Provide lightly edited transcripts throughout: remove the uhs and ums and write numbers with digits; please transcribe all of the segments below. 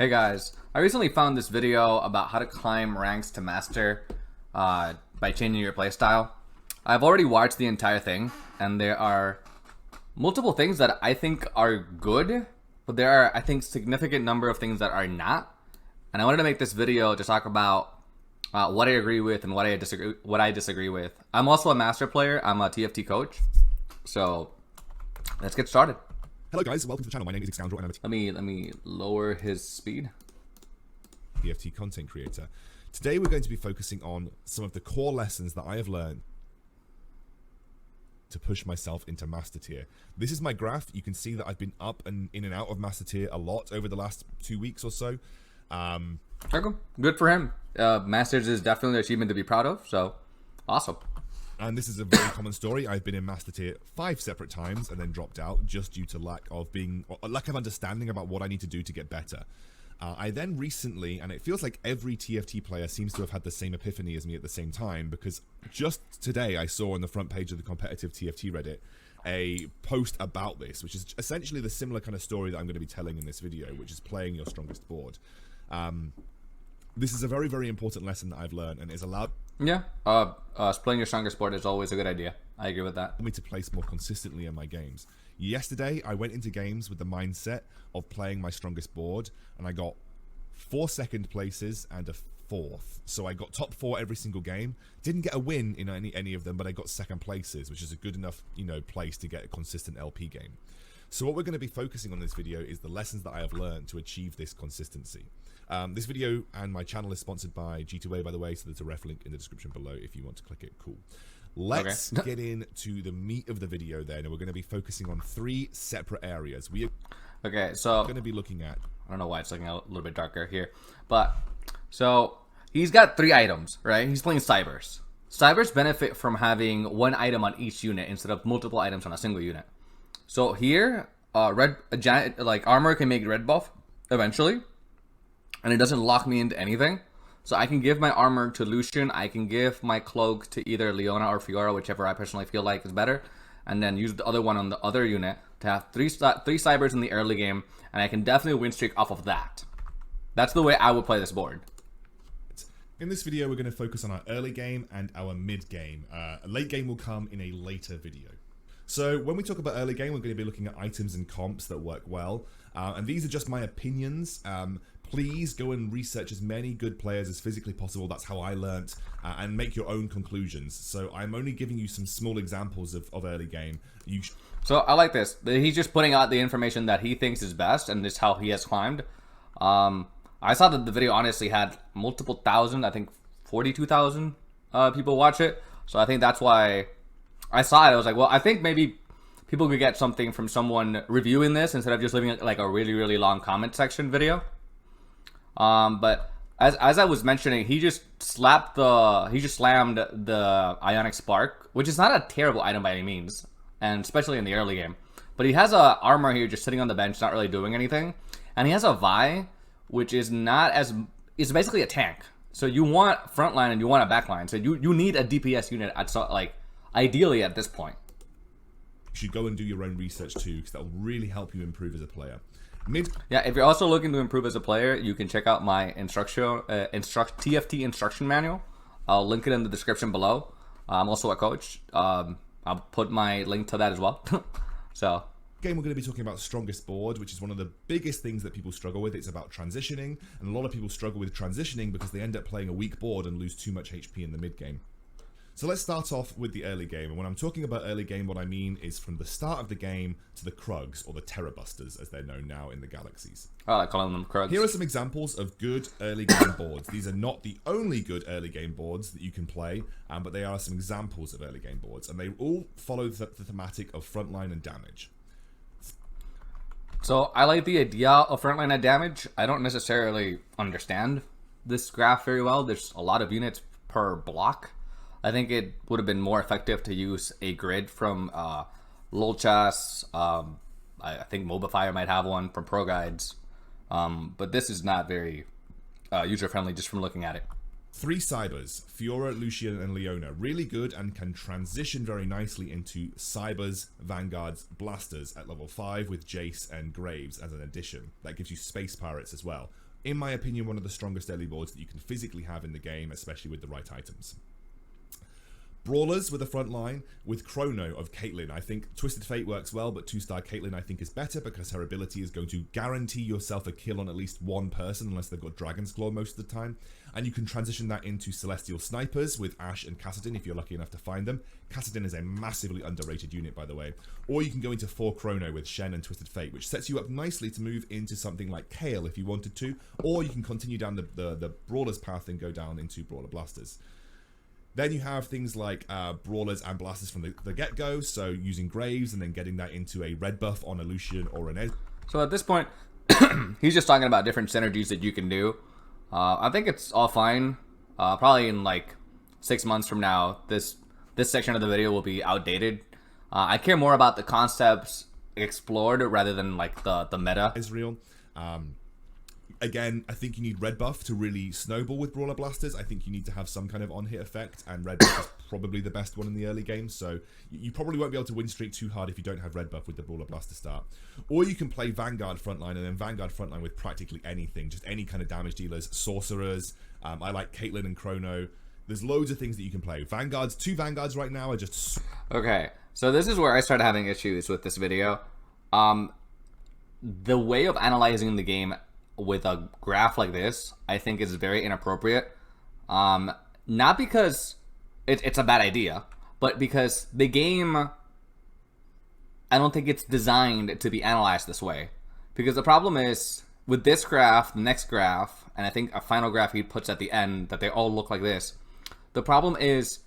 Hey guys, I recently found this video about how to climb ranks to master by changing your playstyle. I've already watched the entire thing, and there are multiple things that I think are good, but there are, I think, significant number of things that are not. And I wanted to make this video to talk about what I agree with and what I disagree with. I'm also a master player. I'm a TFT coach, so let's get started. Hello guys, welcome to the channel. My name is Excoundrel and I'm a Let me lower his speed. TFT content creator. Today we're going to be focusing on some of the core lessons that I have learned to push myself into master tier. This is my graph. You can see that I've been up and in and out of master tier a lot over the last 2 weeks or so. Okay. Good for him. Masters is definitely an achievement to be proud of, so awesome. And this is a very common story. I've been in master tier 5 separate times and then dropped out just due to lack of understanding about what I need to do to get better. I then recently, and it feels like every TFT player seems to have had the same epiphany as me at the same time, because just today I saw on the front page of the competitive TFT Reddit a post about this, which is essentially the similar kind of story that I'm going to be telling in this video, which is playing your strongest board. This is a very, very important lesson that I've learned and is allowed... Yeah, playing your strongest board is always a good idea. I agree with that. Me to place more consistently in my games. Yesterday, I went into games with the mindset of playing my strongest board, and I got 4 second places and a 4th. So I got top 4 every single game. Didn't get a win in any of them, but I got second places, which is a good enough, place to get a consistent LP game. So what we're going to be focusing on in this video is the lessons that I have learned to achieve this consistency. This video and my channel is sponsored by G2A, by the way, so there's a ref link in the description below if you want to click it. Cool. Let's get into the meat of the video then, and we're going to be focusing on 3 separate areas. We are going to be looking at... I don't know why it's looking a little bit darker here, but so he's got 3 items, right? He's playing Cybers. Cybers benefit from having 1 item on each unit instead of multiple items on a single unit. So here, a giant armor can make red buff eventually, and it doesn't lock me into anything. So I can give my armor to Lucian, I can give my cloak to either Leona or Fiora, whichever I personally feel like is better, and then use the other one on the other unit to have 3 Cybers in the early game, and I can definitely win streak off of that. That's the way I would play this board. In this video, we're going to focus on our early game and our mid game. Late game will come in a later video. So when we talk about early game, we're going to be looking at items and comps that work well. And these are just my opinions. Please go and research as many good players as physically possible. That's how I learnt, and make your own conclusions. So I'm only giving you some small examples of early game. So I like this. He's just putting out the information that he thinks is best, and this is how he has climbed. I saw that the video honestly had multiple thousand, I think 42,000 people watch it. So I think that's why I saw it. I was like, well, I think maybe people could get something from someone reviewing this instead of just leaving like a really, really long comment section video. But as I was mentioning, he just slammed the Ionic Spark, which is not a terrible item by any means, and especially in the early game. But he has a armor here just sitting on the bench, not really doing anything, and he has a Vi, which is not as is basically a tank. So you want frontline and you want a backline. So you need a DPS unit at ideally at this point. You should go and do your own research too, because that will really help you improve as a player. Yeah, if you're also looking to improve as a player, you can check out my TFT instruction manual. I'll link it in the description below. I'm also a coach. I'll put my link to that as well. So game, we're going to be talking about strongest board, which is one of the biggest things that people struggle with. It's about transitioning, and a lot of people struggle with transitioning because they end up playing a weak board and lose too much HP in the mid game. So let's start off with the early game. And when I'm talking about early game, what I mean is from the start of the game to the Krugs, or the Terror Busters, as they're known now in the galaxies. I like calling them Krugs. Here are some examples of good early game boards. These are not the only good early game boards that you can play, but they are some examples of early game boards. And they all follow the thematic of frontline and damage. So I like the idea of frontline and damage. I don't necessarily understand this graph very well. There's a lot of units per block. I think it would have been more effective to use a grid from Lolchas. I think Mobifier might have one from Pro Guides. But this is not very user-friendly just from looking at it. 3 Cybers, Fiora, Lucian, and Leona. Really good and can transition very nicely into Cybers, Vanguards, Blasters at level 5 with Jace and Graves as an addition. That gives you Space Pirates as well. in my opinion, one of the strongest early boards that you can physically have in the game, especially with the right items. Brawlers with a front line, with Chrono of Caitlyn. I think Twisted Fate works well, but 2-star Caitlyn I think is better because her ability is going to guarantee yourself a kill on at least one person, unless they've got Dragon's Claw most of the time. And you can transition that into Celestial Snipers with Ashe and Kassadin if you're lucky enough to find them. Kassadin is a massively underrated unit, by the way. Or you can go into 4 Chrono with Shen and Twisted Fate, which sets you up nicely to move into something like Kale if you wanted to. Or you can continue down the Brawlers path and go down into Brawler Blasters. Then you have things like Brawlers and Blasters from the get-go, so using Graves and then getting that into a red buff on a Lucian or an Ed. So at this point, he's just talking about different synergies that you can do. I think it's all fine. Probably in like 6 months from now, this section of the video will be outdated. I care more about the concepts explored rather than like the meta. Israel. Again, I think you need red buff to really snowball with Brawler Blasters. I think you need to have some kind of on-hit effect, and red buff is probably the best one in the early game, so you probably won't be able to win streak too hard if you don't have red buff with the Brawler Blaster start. Or you can play Vanguard frontline, and then Vanguard frontline with practically anything, just any kind of damage dealers, sorcerers. I like Caitlyn and Chrono. There's loads of things that you can play. Vanguards, 2 Vanguards right now are just... Okay, so this is where I started having issues with this video. The way of analyzing the game with a graph like this, I think is very inappropriate. Not because it's a bad idea, but because the game, I don't think it's designed to be analyzed this way. Because the problem is, with this graph, the next graph, and I think a final graph he puts at the end, that they all look like this. The problem is,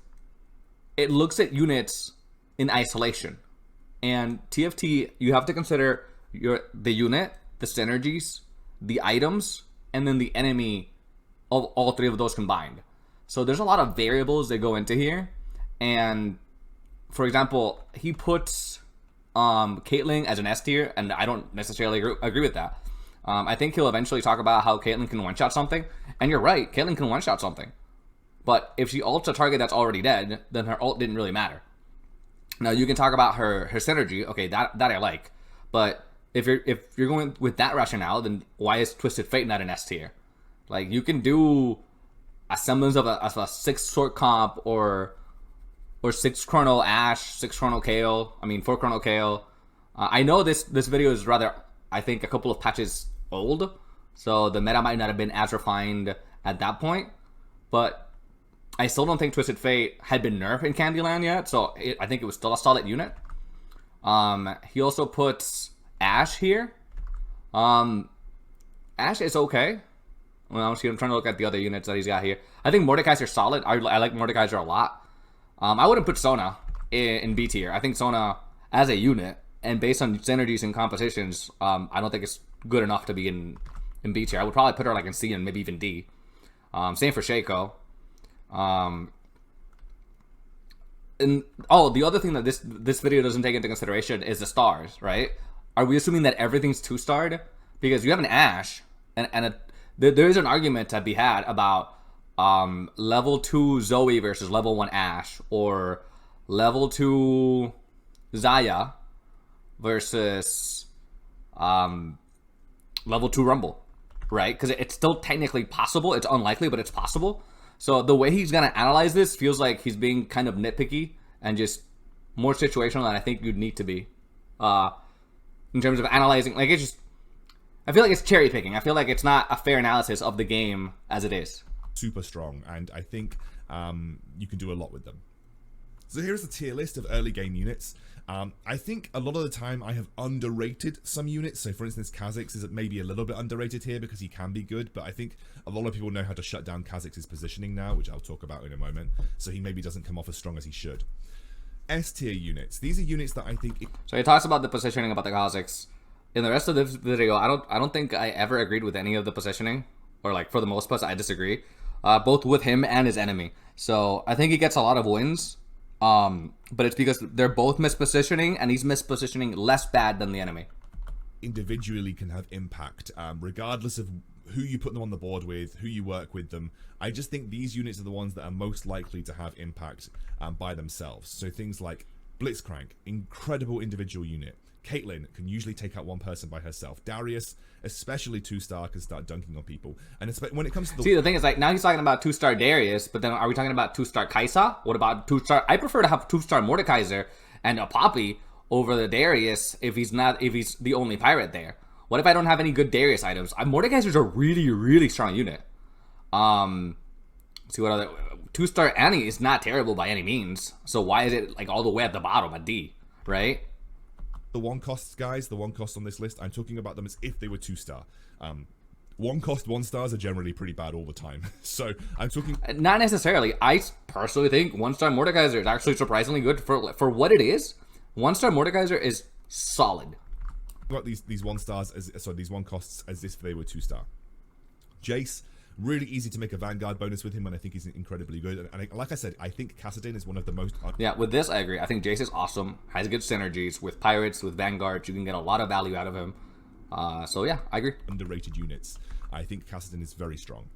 it looks at units in isolation. And TFT, you have to consider the unit, the synergies, the items, and then the enemy of all 3 of those combined. So there's a lot of variables that go into here. And for example, he puts Caitlyn as an S tier, and I don't necessarily agree with that. I think he'll eventually talk about how Caitlyn can one-shot something. And you're right, Caitlyn can one-shot something. But if she ults a target that's already dead, then her ult didn't really matter. Now you can talk about her synergy, okay, that I like. But if you're going with that rationale, then why is Twisted Fate not an S tier? Like, you can do a semblance of a 6 sword comp or 6 Chrono Ashe, 6 Chrono Kale. I mean 4 Chrono Kale. I know this video is rather, I think, a couple of patches old, so the meta might not have been as refined at that point. But I still don't think Twisted Fate had been nerfed in Candyland yet, so I think it was still a solid unit. He also puts Ashe here. Ashe is okay. Well, I'm trying to look at the other units that he's got here. I think Mordekaiser are solid. I like Mordekaiser a lot. I wouldn't put Sona in B tier. I think Sona as a unit, and based on synergies and compositions, I don't think it's good enough to be in B tier. I would probably put her like in C and maybe even D. Same for Shaco. And the other thing that this video doesn't take into consideration is the stars, right? Are we assuming that everything's 2-starred? Because you have an Ashe, and there is an argument to be had about level 2 Zoe versus level 1 Ashe, or level 2 Xayah versus level 2 Rumble, right? Because it's still technically possible. It's unlikely, but it's possible. So the way he's going to analyze this feels like he's being kind of nitpicky and just more situational than I think you'd need to be. In terms of analyzing, like, it's just, I feel like it's cherry picking. I feel like it's not a fair analysis of the game as it is. Super strong, and I think you can do a lot with them. So here's the tier list of early game units. I think a lot of the time I have underrated some units. So for instance, Kha'Zix is maybe a little bit underrated here because he can be good, but I think a lot of people know how to shut down Kha'Zix's positioning now, which I'll talk about in a moment. So he maybe doesn't come off as strong as he should. S tier units. These are units that I think... So he talks about the positioning about the Kha'Zix. In the rest of this video, I don't think I ever agreed with any of the positioning, or like for the most part, I disagree. Both with him and his enemy. So I think he gets a lot of wins. But it's because they're both mispositioning, and he's mispositioning less bad than the enemy. Individually can have impact, regardless of who you put them on the board with, who you work with them. I just think these units are the ones that are most likely to have impact by themselves. So things like Blitzcrank, incredible individual unit. Caitlyn can usually take out one person by herself. Darius, especially 2-star, can start dunking on people. And when it comes to the thing is, like, now he's talking about 2-star Darius, but then are we talking about 2-star Kaisa? What about 2-star? I prefer to have 2-star Mordekaiser and a Poppy over the Darius if he's the only pirate there. What if I don't have any good Darius items? Mordekaiser's a really, really strong unit. See what other 2-star Annie is not terrible by any means. So why is it like all the way at the bottom at D, right? The one costs, guys, the one costs on this list, I'm talking about them as if they were 2-star. One cost 1-stars are generally pretty bad all the time. So I'm talking... Not necessarily. I personally think 1-star Mordekaiser is actually surprisingly good for what it is. 1-star Mordekaiser is solid. About these 1-stars, these 1 costs as if they were 2-star. Jace, really easy to make a Vanguard bonus with him, and I think he's incredibly good. And like I said, I think Kassadin is one of the most... Yeah, with this, I agree. I think Jace is awesome, has good synergies with Pirates, with Vanguard. You can get a lot of value out of him. So yeah, I agree. Underrated units. I think Kassadin is very strong.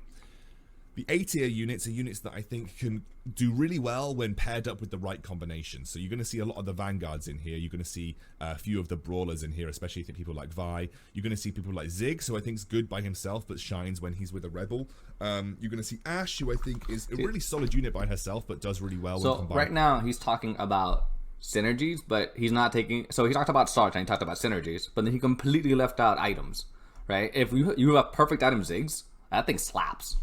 The A-tier units are units that I think can do really well when paired up with the right combination. So you're going to see a lot of the Vanguards in here. You're going to see a few of the Brawlers in here, especially people like Vi. You're going to see people like Ziggs, who I think is good by himself, but shines when he's with a Rebel. You're going to see Ashe, who I think is a really solid unit by herself, but does really well when combined. So right now, he's talking about synergies, but he's not taking... So he talked about Sarge, and he talked about synergies, but then he completely left out items, right? If you have perfect item Ziggs, that thing slaps.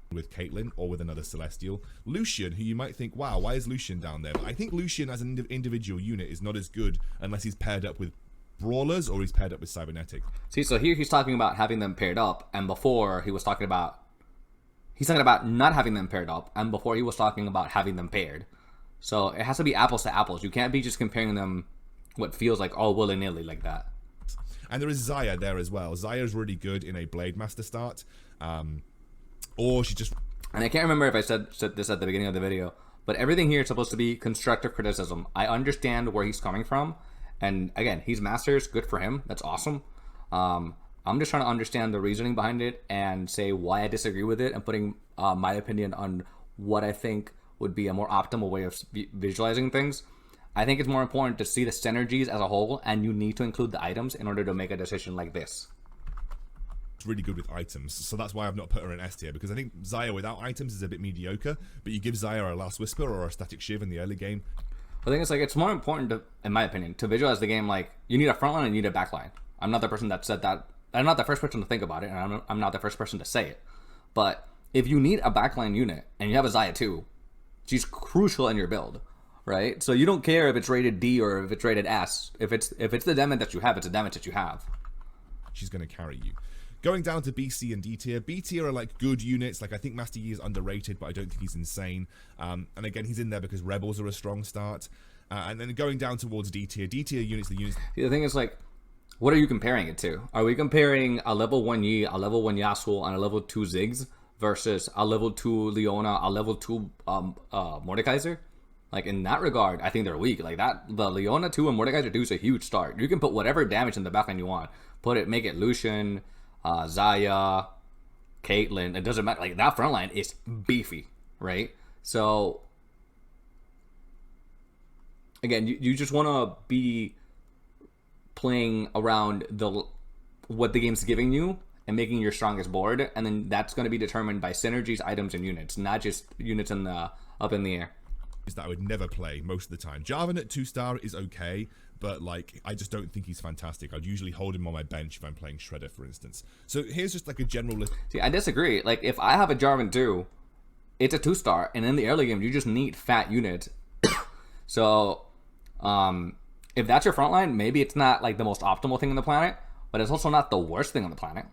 With Caitlyn or with another Celestial. Lucian, who you might think, wow, why is Lucian down there? But I think Lucian as an individual unit is not as good unless he's paired up with Brawlers or he's paired up with Cybernetic. See, so here he's talking about having them paired up, and before he was talking about... He's talking about not having them paired up, and before he was talking about having them paired. So it has to be apples to apples. You can't be just comparing them what feels like all willy-nilly like that. And there is Xayah there as well. Xayah's really good in a Blade Master start. Or she just... And I can't remember if I said this at the beginning of the video, but everything here is supposed to be constructive criticism. I understand where he's coming from. And again, he's Masters. Good for him. That's awesome. I'm just trying to understand the reasoning behind it and say why I disagree with it and putting my opinion on what I think would be a more optimal way of visualizing things. I think it's more important to see the synergies as a whole, and you need to include the items in order to make a decision like this. Really good with items, so that's why I've not put her in S tier, because I think Xayah without items is a bit mediocre, but you give Xayah a Last Whisper or a Static Shiv in the early game. I think it's like, it's more important to, in my opinion, to visualize the game like you need a frontline and you need a backline. I'm not the person that said that. I'm not the first person to think about it, and I'm not the first person to say it. But if you need a backline unit and you have a Xayah too, she's crucial in your build, right? So you don't care if it's rated D or if it's rated S. If it's the damage that you have, it's a damage that you have. She's going to carry you. Going down to BC and D tier. B tier are like good units. Like I think Master Yi is underrated, but I don't think he's insane. And again, he's in there because Rebels are a strong start. And then going down towards D tier. D tier units, the units... The thing is, like, what are you comparing it to? Are we comparing a level 1 Yi, a level 1 Yasuo, and a level 2 Ziggs versus a level 2 Leona, a level 2 Mordekaiser? Like, in that regard, I think they're weak. Like, that, the Leona 2 and Mordekaiser 2 is a huge start. You can put whatever damage in the backline you want. Make it Lucian, Xayah, Caitlyn. It doesn't matter. Like, that front line is beefy, right? So, again, you just want to be playing around what the game's giving you and making your strongest board, and then that's going to be determined by synergies, items, and units, not just units in the up in the air. That I would never play most of the time. Jarvan at 2-star is okay, but like I just don't think he's fantastic. I'd usually hold him on my bench if I'm playing Shredder, for instance. So here's just like a general list. See, I disagree. Like, if I have a Jarvan 2, it's a 2-star, and in the early game, you just need fat units. So, if that's your front line, maybe it's not like the most optimal thing on the planet, but it's also not the worst thing on the planet.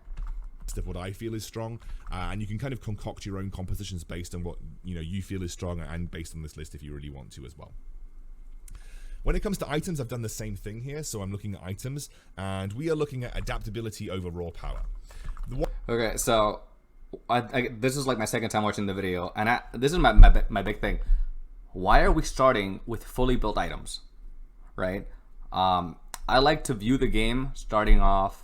Of what I feel is strong, and you can kind of concoct your own compositions based on what you feel is strong, and based on this list if you really want to as well. When it comes to items, I've done the same thing here. So I'm looking at items, and we are looking at adaptability over raw power. Okay, so this is like my second time watching the video, and this is my big thing. Why are we starting with fully built items, right? I like to view the game starting off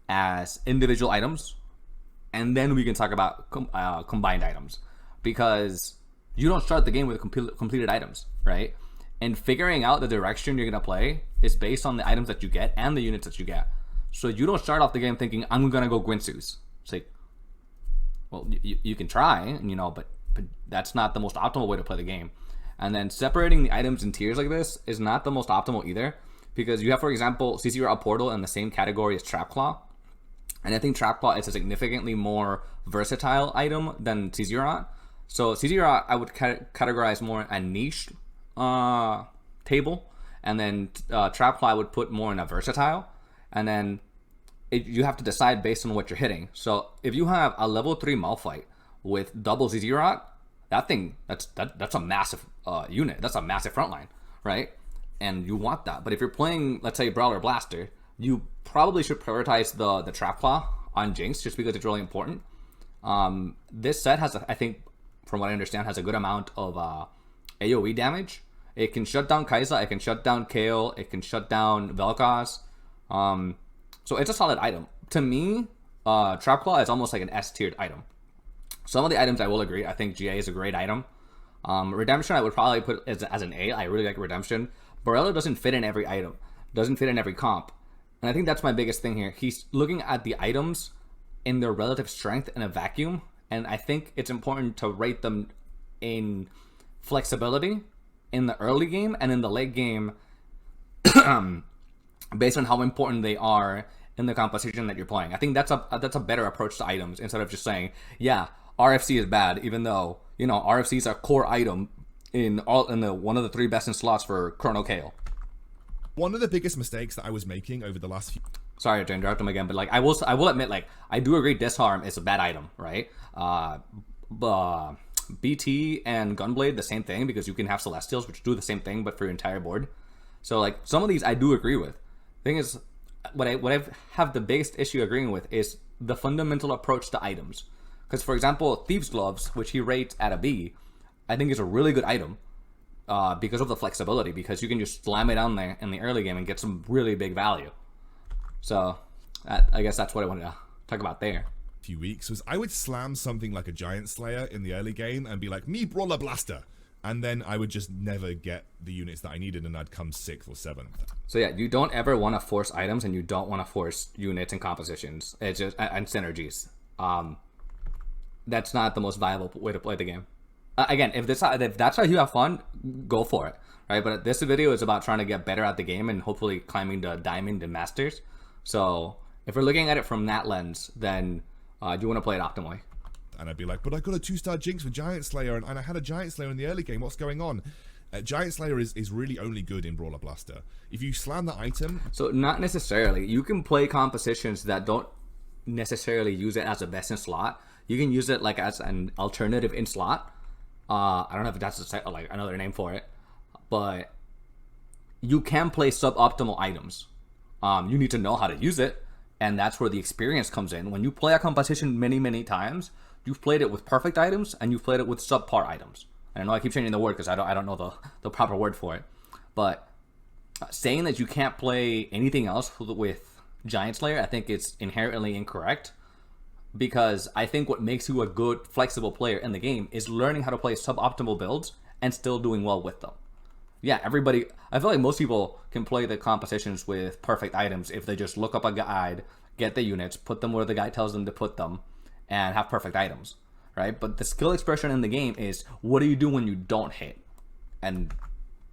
as individual items, and then we can talk about combined items, because you don't start the game with completed items, right? And figuring out the direction you're going to play is based on the items that you get and the units that you get. So you don't start off the game thinking, I'm going to go Gwinsus. It's like, well, you can try, you know, but that's not the most optimal way to play the game. And then separating the items in tiers like this is not the most optimal either, because you have, for example, CC Rot Portal in the same category as Trapclaw. And I think Trapclaw is a significantly more versatile item than CC Rot. So CC Rot I would categorize more a niche table, and then Trapclaw I would put more in a versatile. And then you have to decide based on what you're hitting. So if you have a level 3 Malphite with double CC Rot, that thing, that's a massive unit. That's a massive frontline, right? And you want that. But if you're playing, let's say, Brawler Blaster, you probably should prioritize the Trapclaw on Jinx just because it's really important. This set has, I think, from what I understand, has a good amount of AoE damage. It can shut down Kai'Sa, it can shut down Kayle, it can shut down Vel'Koz. So it's a solid item. To me, Trapclaw is almost like an S-tiered item. Some of the items I will agree. I think GA is a great item. Redemption I would probably put as an A. I really like Redemption. Borello doesn't fit in every item. Doesn't fit in every comp. And I think that's my biggest thing here. He's looking at the items in their relative strength in a vacuum. And I think it's important to rate them in flexibility in the early game and in the late game based on how important they are in the composition that you're playing. I think that's a better approach to items instead of just saying, yeah, RFC is bad, even though, you know, RFC is a core item in one of the 3 best in slots for Chrono Kayle. One of the biggest mistakes that I was making over the last few... Sorry to interrupt him again, but like I will admit, like, I do agree Disarm is a bad item, right? BT and Gunblade, the same thing, because you can have Celestials which do the same thing but for your entire board. So like some of these I do agree with. Thing is, what I have the biggest issue agreeing with is the fundamental approach to items. Because, for example, Thieves' Gloves, which he rates at a B, I think is a really good item because of the flexibility, because you can just slam it down there in the early game and get some really big value. So, I guess that's what I wanted to talk about there. Few weeks was I would slam something like a Giant Slayer in the early game and be like, me Brawler Blaster. And then I would just never get the units that I needed, and I'd come 6th or 7th. So yeah, you don't ever want to force items, and you don't want to force units and compositions. It's just and synergies. That's not the most viable way to play the game. Again, if that's how you have fun, go for it, right? But this video is about trying to get better at the game and hopefully climbing the Diamond and Masters. So if we're looking at it from that lens, then you want to play it optimally. And I'd be like, but I got a 2-star Jinx with Giant Slayer, and I had a Giant Slayer in the early game. What's going on? Giant Slayer is really only good in Brawler Blaster. If you slam that item... So not necessarily. You can play compositions that don't necessarily use it as a best in slot. You can use it like as an alternative in slot. I don't know if that's like another name for it, but you can play suboptimal items. You need to know how to use it, and that's where the experience comes in. When you play a composition many times, you've played it with perfect items and you've played it with subpar items. And I know I keep changing the word because I don't know the proper word for it, but saying that you can't play anything else with Giant Slayer, I think it's inherently incorrect. Because I think what makes you a good, flexible player in the game is learning how to play suboptimal builds and still doing well with them. Yeah, I feel like most people can play the compositions with perfect items if they just look up a guide, get the units, put them where the guide tells them to put them, and have perfect items, right? But the skill expression in the game is, what do you do when you don't hit? And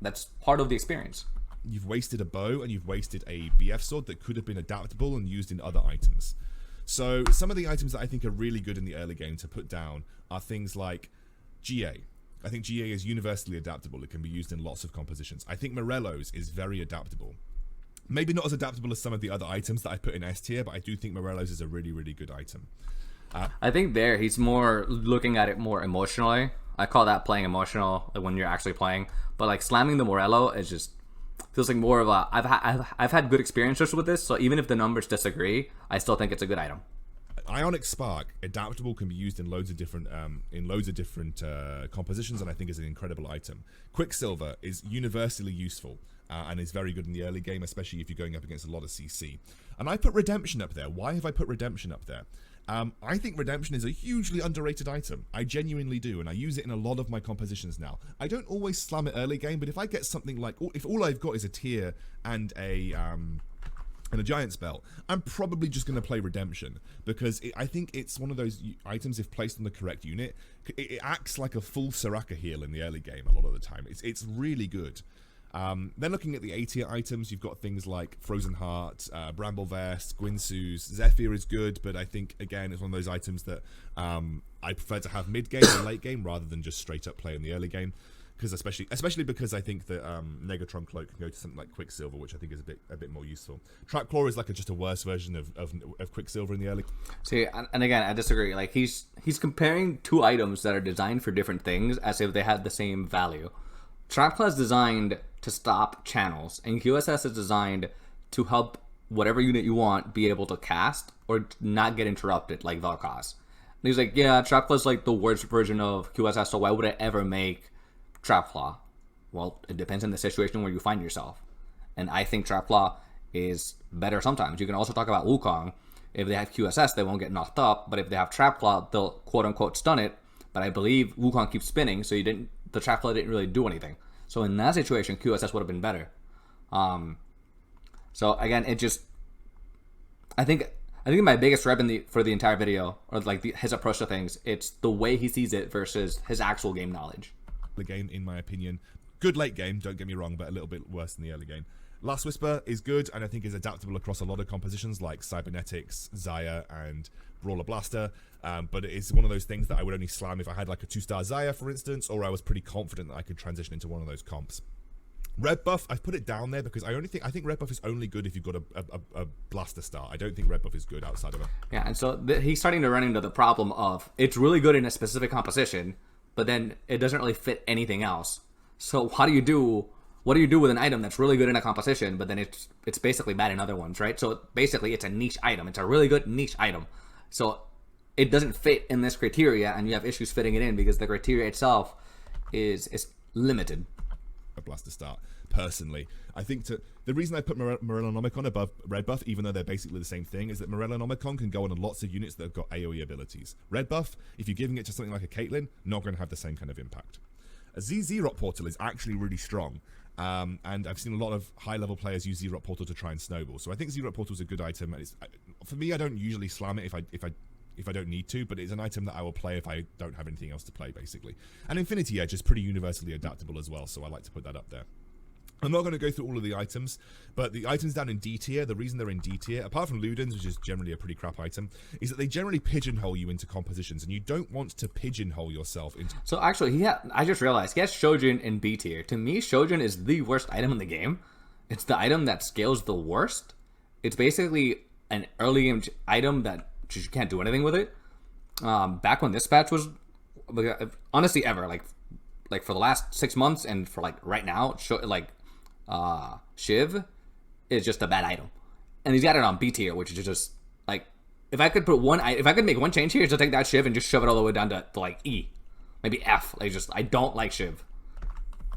that's part of the experience. You've wasted a bow and you've wasted a BF sword that could have been adaptable and used in other items. So some of the items that I think are really good in the early game to put down are things like GA. I think GA is universally adaptable. It can be used in lots of compositions. I think Morello's is very adaptable. Maybe not as adaptable as some of the other items that I put in S tier, but I do think Morello's is a really good item. I think he's more looking at it more emotionally. I call that playing emotional, like when you're actually playing. But like slamming the Morello is just feels like more of a I've had good experiences with this, so even if the numbers disagree, I still think it's a good item. Ionic Spark, adaptable, can be used in loads of different compositions, and I think is an incredible item. Quicksilver is universally useful and is very good in the early game, especially if you're going up against a lot of CC. And I put Redemption up there. Why have I put Redemption up there? I think Redemption is a hugely underrated item. I genuinely do, and I use it in a lot of my compositions now. I don't always slam it early game, but if I get something like, if all I've got is a tier and a giant spell, I'm probably just going to play Redemption, because I think it's one of those items, if placed on the correct unit, it acts like a full Soraka heal in the early game a lot of the time. It's really good. Then looking at the A tier items, you've got things like Frozen Heart, Bramble Vest, Gwynsu's. Zephyr is good, but I think, again, it's one of those items that I prefer to have mid-game or late game rather than just straight up play in the early game. Because especially because I think that Negatron Cloak can go to something like Quicksilver, which I think is a bit more useful. Trapclaw is like just a worse version of Quicksilver in the early. See, and again, I disagree. Like he's comparing two items that are designed for different things as if they had the same value. Trapclaw is designed to stop channels, and QSS is designed to help whatever unit you want be able to cast or not get interrupted, like Vel'Koz. And he's like, yeah, Trapclaw is like the worst version of QSS, so why would I ever make Trapclaw? Well, it depends on the situation where you find yourself. And I think Trapclaw is better sometimes. You can also talk about Wukong. If they have QSS, they won't get knocked up, but if they have Trapclaw, they'll quote-unquote stun it. But I believe Wukong keeps spinning, so the Trapclaw didn't really do anything. So in that situation, QSS would have been better. So again, I think my biggest rep for the entire video, or like his approach to things, it's the way he sees it versus his actual game knowledge. The game, in my opinion, good late game, don't get me wrong, but a little bit worse than the early game. Last Whisper is good, and I think is adaptable across a lot of compositions like Cybernetics, Xayah, and Brawler Blaster, but it is one of those things that I would only slam if I had like a 2-star Xayah, for instance, or I was pretty confident that I could transition into one of those comps. Red Buff, I've put it down there because I think Red Buff is only good if you've got a Blaster start. I don't think Red Buff is good outside of it. Yeah, and so he's starting to run into the problem of it's really good in a specific composition, but then it doesn't really fit anything else. So what do you do with an item that's really good in a composition, but then it's basically bad in other ones, right? So basically it's a niche item. It's a really good niche item. So it doesn't fit in this criteria, and you have issues fitting it in because the criteria itself is limited. A Blaster start, personally. I think the reason I put Morellonomicon above Red Buff, even though they're basically the same thing, is that Morellonomicon can go on lots of units that have got AoE abilities. Red Buff, if you're giving it to something like a Caitlyn, not going to have the same kind of impact. A Z-Rock Portal is actually really strong. And I've seen a lot of high-level players use Z-Rock Portal to try and snowball. So I think Z-Rock Portal is a good item. And for me, I don't usually slam it if I don't need to, but it's an item that I will play if I don't have anything else to play, basically. And Infinity Edge is pretty universally adaptable as well, so I like to put that up there. I'm not going to go through all of the items, but the items down in D tier, the reason they're in D tier, apart from Ludens, which is generally a pretty crap item, is that they generally pigeonhole you into compositions, and you don't want to pigeonhole yourself into... So actually, I just realized, he has Shojin in B tier. To me, Shojin is the worst item in the game. It's the item that scales the worst. It's basically an early game item that you can't do anything with it. Back when this patch was, honestly, ever, like for the last 6 months and for like right now, Shiv is just a bad item, and he's got it on B tier, which is just like, if I could make one change here, is to take that Shiv and just shove it all the way down to like E, maybe F. I don't like Shiv.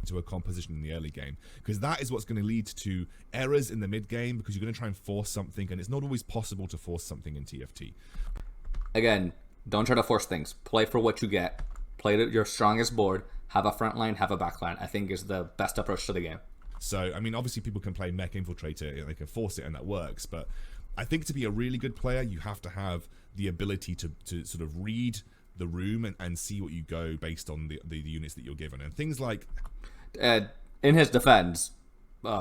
To a composition in the early game, because that is what's going to lead to errors in the mid game, because you're going to try and force something, and it's not always possible to force something in TFT. Again, don't try to force things. Play for what you get. Play your strongest board. Have a frontline, have a backline. I think is the best approach to the game. So, I mean, obviously people can play Mech Infiltrator, they can force it, and that works, but I think to be a really good player, you have to have the ability to sort of read the room and see what you go based on the units that you're given. And things like... in his defense,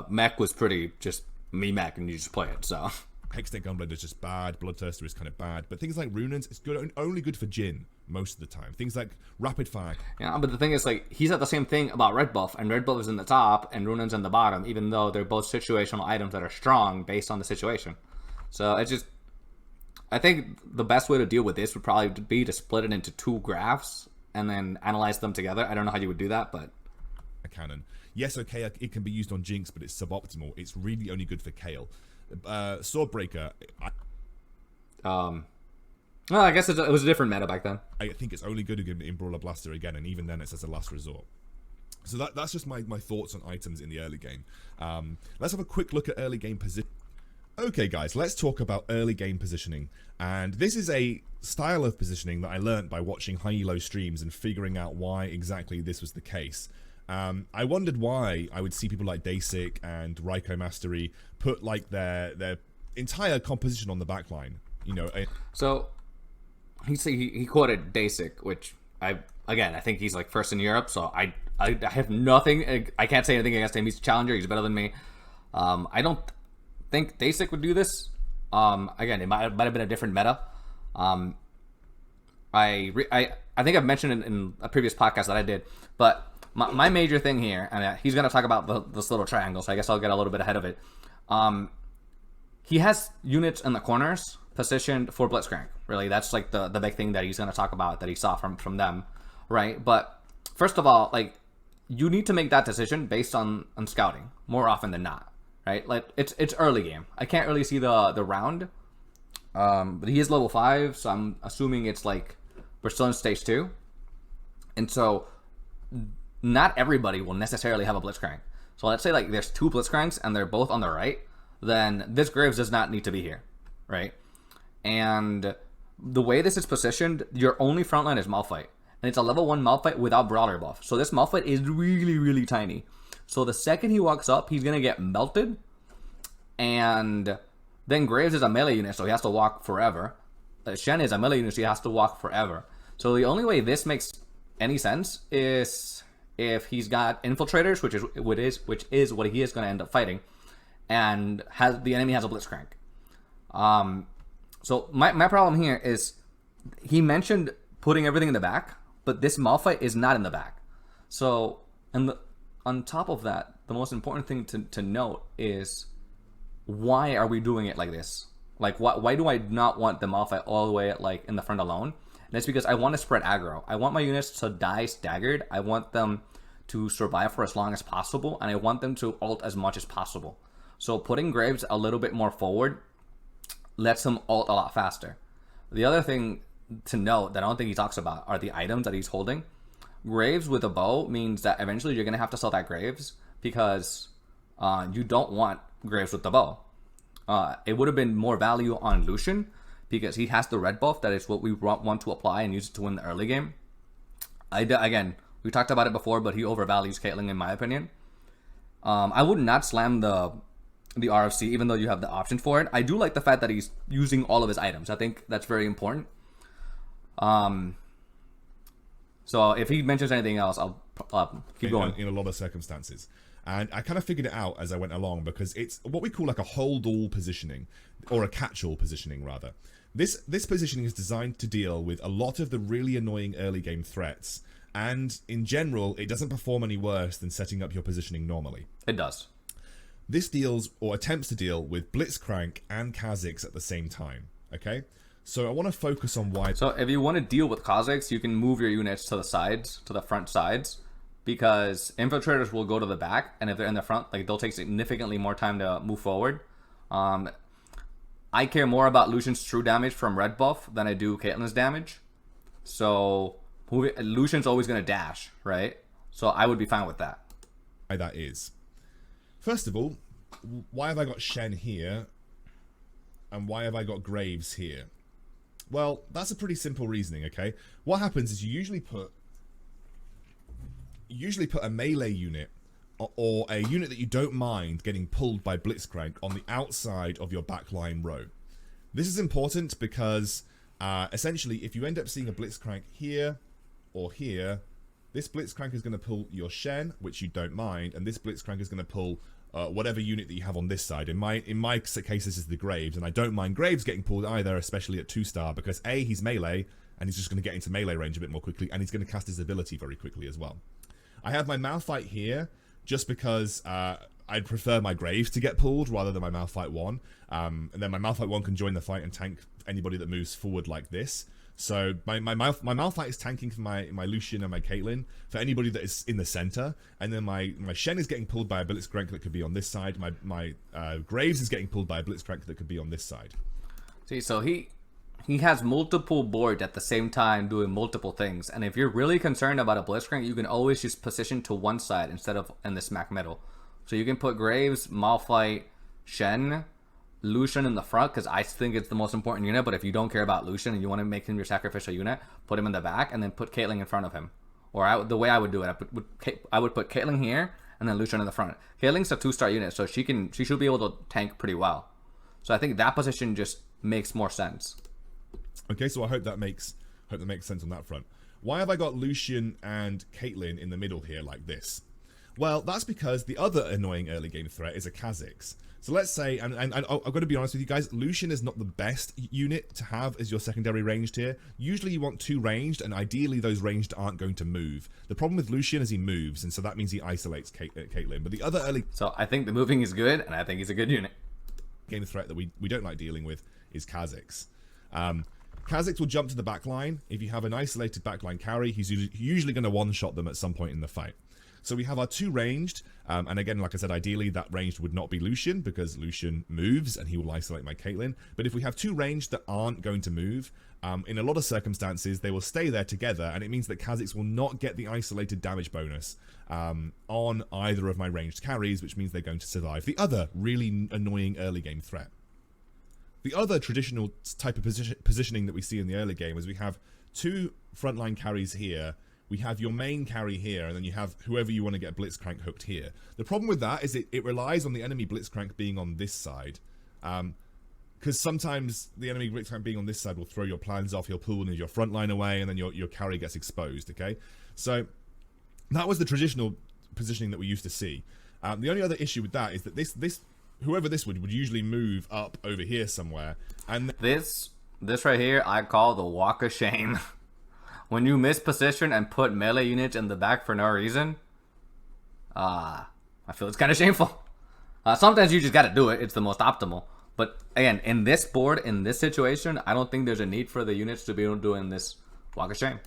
Mech was pretty just me Mech, and you just play it, so... Hextech Gunblade is just bad, Bloodthirster is kind of bad, but things like Runans, it's good, only good for Jhin most of the time. Things like Rapid Fire. Yeah, but the thing is, like, he's at the same thing about Red Buff, and Red Buff is in the top, and Runan's in the bottom, even though they're both situational items that are strong based on the situation. So it's just... I think the best way to deal with this would probably be to split it into two graphs and then analyze them together. I don't know how you would do that, but... A cannon. Yes, okay, it can be used on Jinx, but it's suboptimal. It's really only good for Kayle. Swordbreaker. Well, I guess it was a different meta back then. I think it's only good in Brawler Blaster again, and even then it's as a last resort. So that's just my thoughts on items in the early game. Let's have a quick look at early game position. Okay guys, let's talk about early game positioning. And this is a style of positioning that I learned by watching high elo streams and figuring out why exactly this was the case. I wondered why I would see people like Dasic and Raiko Mastery put like their entire composition on the backline. You know, So he quoted Dasic, which I think he's like first in Europe, so I have nothing. I can't say anything against him. He's a challenger. He's better than me. I don't think Dasic would do this. Again, it might have been a different meta. I think I've mentioned in a previous podcast that I did, but my major thing here, and he's going to talk about this little triangle, so I guess I'll get a little bit ahead of it. He has units in the corners positioned for Blitzcrank. Really, that's like the big thing that he's going to talk about that he saw from them, right? But first of all, like, you need to make that decision based on scouting more often than not, right? Like, it's early game. I can't really see the round, but he is level 5, so I'm assuming it's like we're still in stage 2, and so not everybody will necessarily have a Blitzcrank. So let's say like there's 2 Blitzcranks and they're both on the right, then this Graves does not need to be here, right? And the way this is positioned, your only frontline is Malphite. And it's a level 1 Malphite without Brawler buff. So this Malphite is really, really tiny. So the second he walks up, he's going to get melted. And then Graves is a melee unit, so he has to walk forever. Shen is a melee unit, so he has to walk forever. So the only way this makes any sense is if he's got infiltrators, which is what he is going to end up fighting, and the enemy has a Blitzcrank. So my problem here is he mentioned putting everything in the back, but this Malphite is not in the back. So, on top of that, the most important thing to note is, why are we doing it like this? Like, why do I not want the Malphite all the way at, like, in the front alone? And it's because I want to spread aggro. I want my units to die staggered. I want them to survive for as long as possible, and I want them to ult as much as possible. So putting Graves a little bit more forward lets him ult a lot faster. The other thing to note that I don't think he talks about are the items that he's holding. Graves with a bow means that eventually you're going to have to sell that Graves, because you don't want Graves with the bow. It would have been more value on Lucian, because he has the red buff that is what we want to apply and use it to win the early game. Again, we talked about it before, but he overvalues Caitlyn in my opinion. I would not slam the RFC, even though you have the option for it. I do like the fact that he's using all of his items. I think that's very important. So if he mentions anything else, I'll keep going. In a lot of circumstances. And I kind of figured it out as I went along, because it's what we call like a hold-all positioning, or a catch-all positioning rather. This positioning is designed to deal with a lot of the really annoying early game threats, and in general, it doesn't perform any worse than setting up your positioning normally. It does. This deals, or attempts to deal, with Blitzcrank and Kha'Zix at the same time, okay? So I want to focus on why... So if you want to deal with Kha'Zix, you can move your units to the sides, to the front sides, because infiltrators will go to the back, and if they're in the front, like, they'll take significantly more time to move forward. I care more about Lucian's true damage from red buff than I do Caitlyn's damage. So Lucian's always going to dash, right? So I would be fine with that. Why that is. First of all, why have I got Shen here, and why have I got Graves here? Well, that's a pretty simple reasoning, okay? What happens is you usually put a melee unit, or a unit that you don't mind getting pulled by Blitzcrank, on the outside of your backline row. This is important because essentially, if you end up seeing a Blitzcrank here or here, this Blitzcrank is going to pull your Shen, which you don't mind, and this Blitzcrank is going to pull whatever unit that you have on this side. In my case, this is the Graves, and I don't mind Graves getting pulled either, especially at 2-star, because A, he's melee, and he's just going to get into melee range a bit more quickly, and he's going to cast his ability very quickly as well. I have my Malphite here, just because I'd prefer my Graves to get pulled rather than my Malphite 1. And then my Malphite 1 can join the fight and tank anybody that moves forward like this. So my Malphite is tanking for my Lucian and my Caitlyn, for anybody that is in the center. And then my Shen is getting pulled by a Blitzcrank that could be on this side. My Graves is getting pulled by a Blitzcrank that could be on this side. See, so he has multiple boards at the same time doing multiple things. And if you're really concerned about a Blitzcrank, you can always just position to one side instead of in the smack middle. So you can put Graves, Malphite, Shen Lucian in the front because I think it's the most important unit. But if you don't care about Lucian and you want to make him your sacrificial unit, put him in the back and then put Caitlyn in front of him. Or the way I would do it, I would put Caitlyn here and then Lucian in the front. Caitlyn's a 2-star unit, so she should be able to tank pretty well. So I think that position just makes more sense. Okay, so I hope that makes sense on that front. Why have I got Lucian and Caitlyn in the middle here like this? Well, that's because the other annoying early game threat is a Kha'Zix. So let's say, and I've got to be honest with you guys, Lucian is not the best unit to have as your secondary ranged here. Usually you want 2 ranged, and ideally those ranged aren't going to move. The problem with Lucian is he moves, and so that means he isolates Caitlyn. But the other early... So I think the moving is good, and I think he's a good unit. Game threat that we don't like dealing with is Kha'Zix. Kha'Zix will jump to the backline. If you have an isolated backline carry, he's usually going to one-shot them at some point in the fight. So we have our 2 ranged, and again, like I said, ideally that ranged would not be Lucian, because Lucian moves and he will isolate my Caitlyn. But if we have 2 ranged that aren't going to move, in a lot of circumstances, they will stay there together, and it means that Kha'Zix will not get the isolated damage bonus on either of my ranged carries, which means they're going to survive the other really annoying early game threat. The other traditional type of positioning that we see in the early game is we have 2 frontline carries here, we have your main carry here, and then you have whoever you want to get Blitzcrank hooked here. The problem with that is it relies on the enemy Blitzcrank being on this side. Because sometimes the enemy Blitzcrank being on this side will throw your plans off, he'll pull one of your front line away, and then your carry gets exposed, okay? So that was the traditional positioning that we used to see. The only other issue with that is that whoever this would usually move up over here somewhere. And this right here, I call the walk of shame. When you misposition and put melee units in the back for no reason, I feel it's kind of shameful. Sometimes you just got to do it. It's the most optimal. But again, in this board, in this situation, I don't think there's a need for the units to be doing this walk of shame.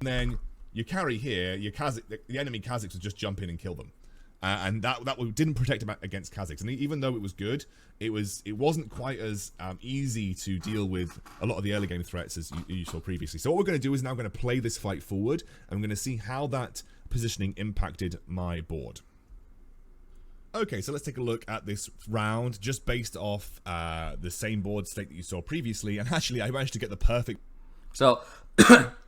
And then you carry here, the enemy Kha'Zix would just jump in and kill them. And that didn't protect him against Kha'Zix. And even though it was good, it wasn't quite as easy to deal with a lot of the early game threats as you saw previously. So what we're going to do is now going to play this fight forward, and we're going to see how that positioning impacted my board. Okay, so let's take a look at this round, just based off the same board state that you saw previously. And actually, I managed to get the perfect... So,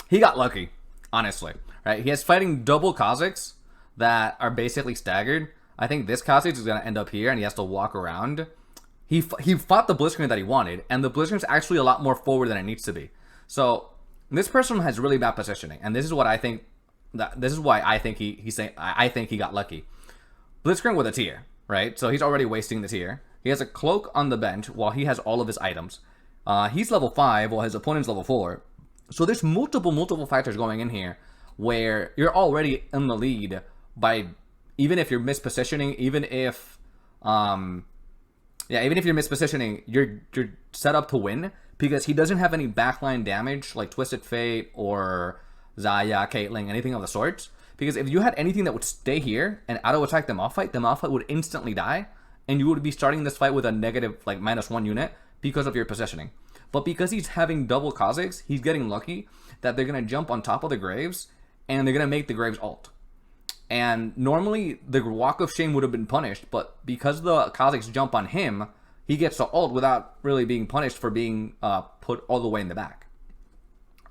he got lucky, honestly. Right? He has fighting double Kha'Zix that are basically staggered. I think this Kha'Zix is going to end up here, and he has to walk around. He fought the Blitzcrank that he wanted, and the Blitzcrank is actually a lot more forward than it needs to be. So this person has really bad positioning, and this is what I think. This is why I think I think he got lucky. Blitzcrank with a tier, right? So he's already wasting the tier. He has a cloak on the bench while he has all of his items. He's level 5 while his opponent's level 4. So there's multiple factors going in here where you're already in the lead by, even if you're mispositioning, even if you're mispositioning, you're set up to win, because he doesn't have any backline damage like Twisted Fate or Xayah, Caitlyn, anything of the sorts. Because if you had anything that would stay here and auto attack the Malphite would instantly die, and you would be starting this fight with a negative like -1 unit because of your positioning. But because he's having double Kha'Zix, he's getting lucky that they're gonna jump on top of the Graves and they're gonna make the Graves ult. And normally the Walk of Shame would have been punished, but because the Kha'Zix jump on him, he gets to ult without really being punished for being put all the way in the back.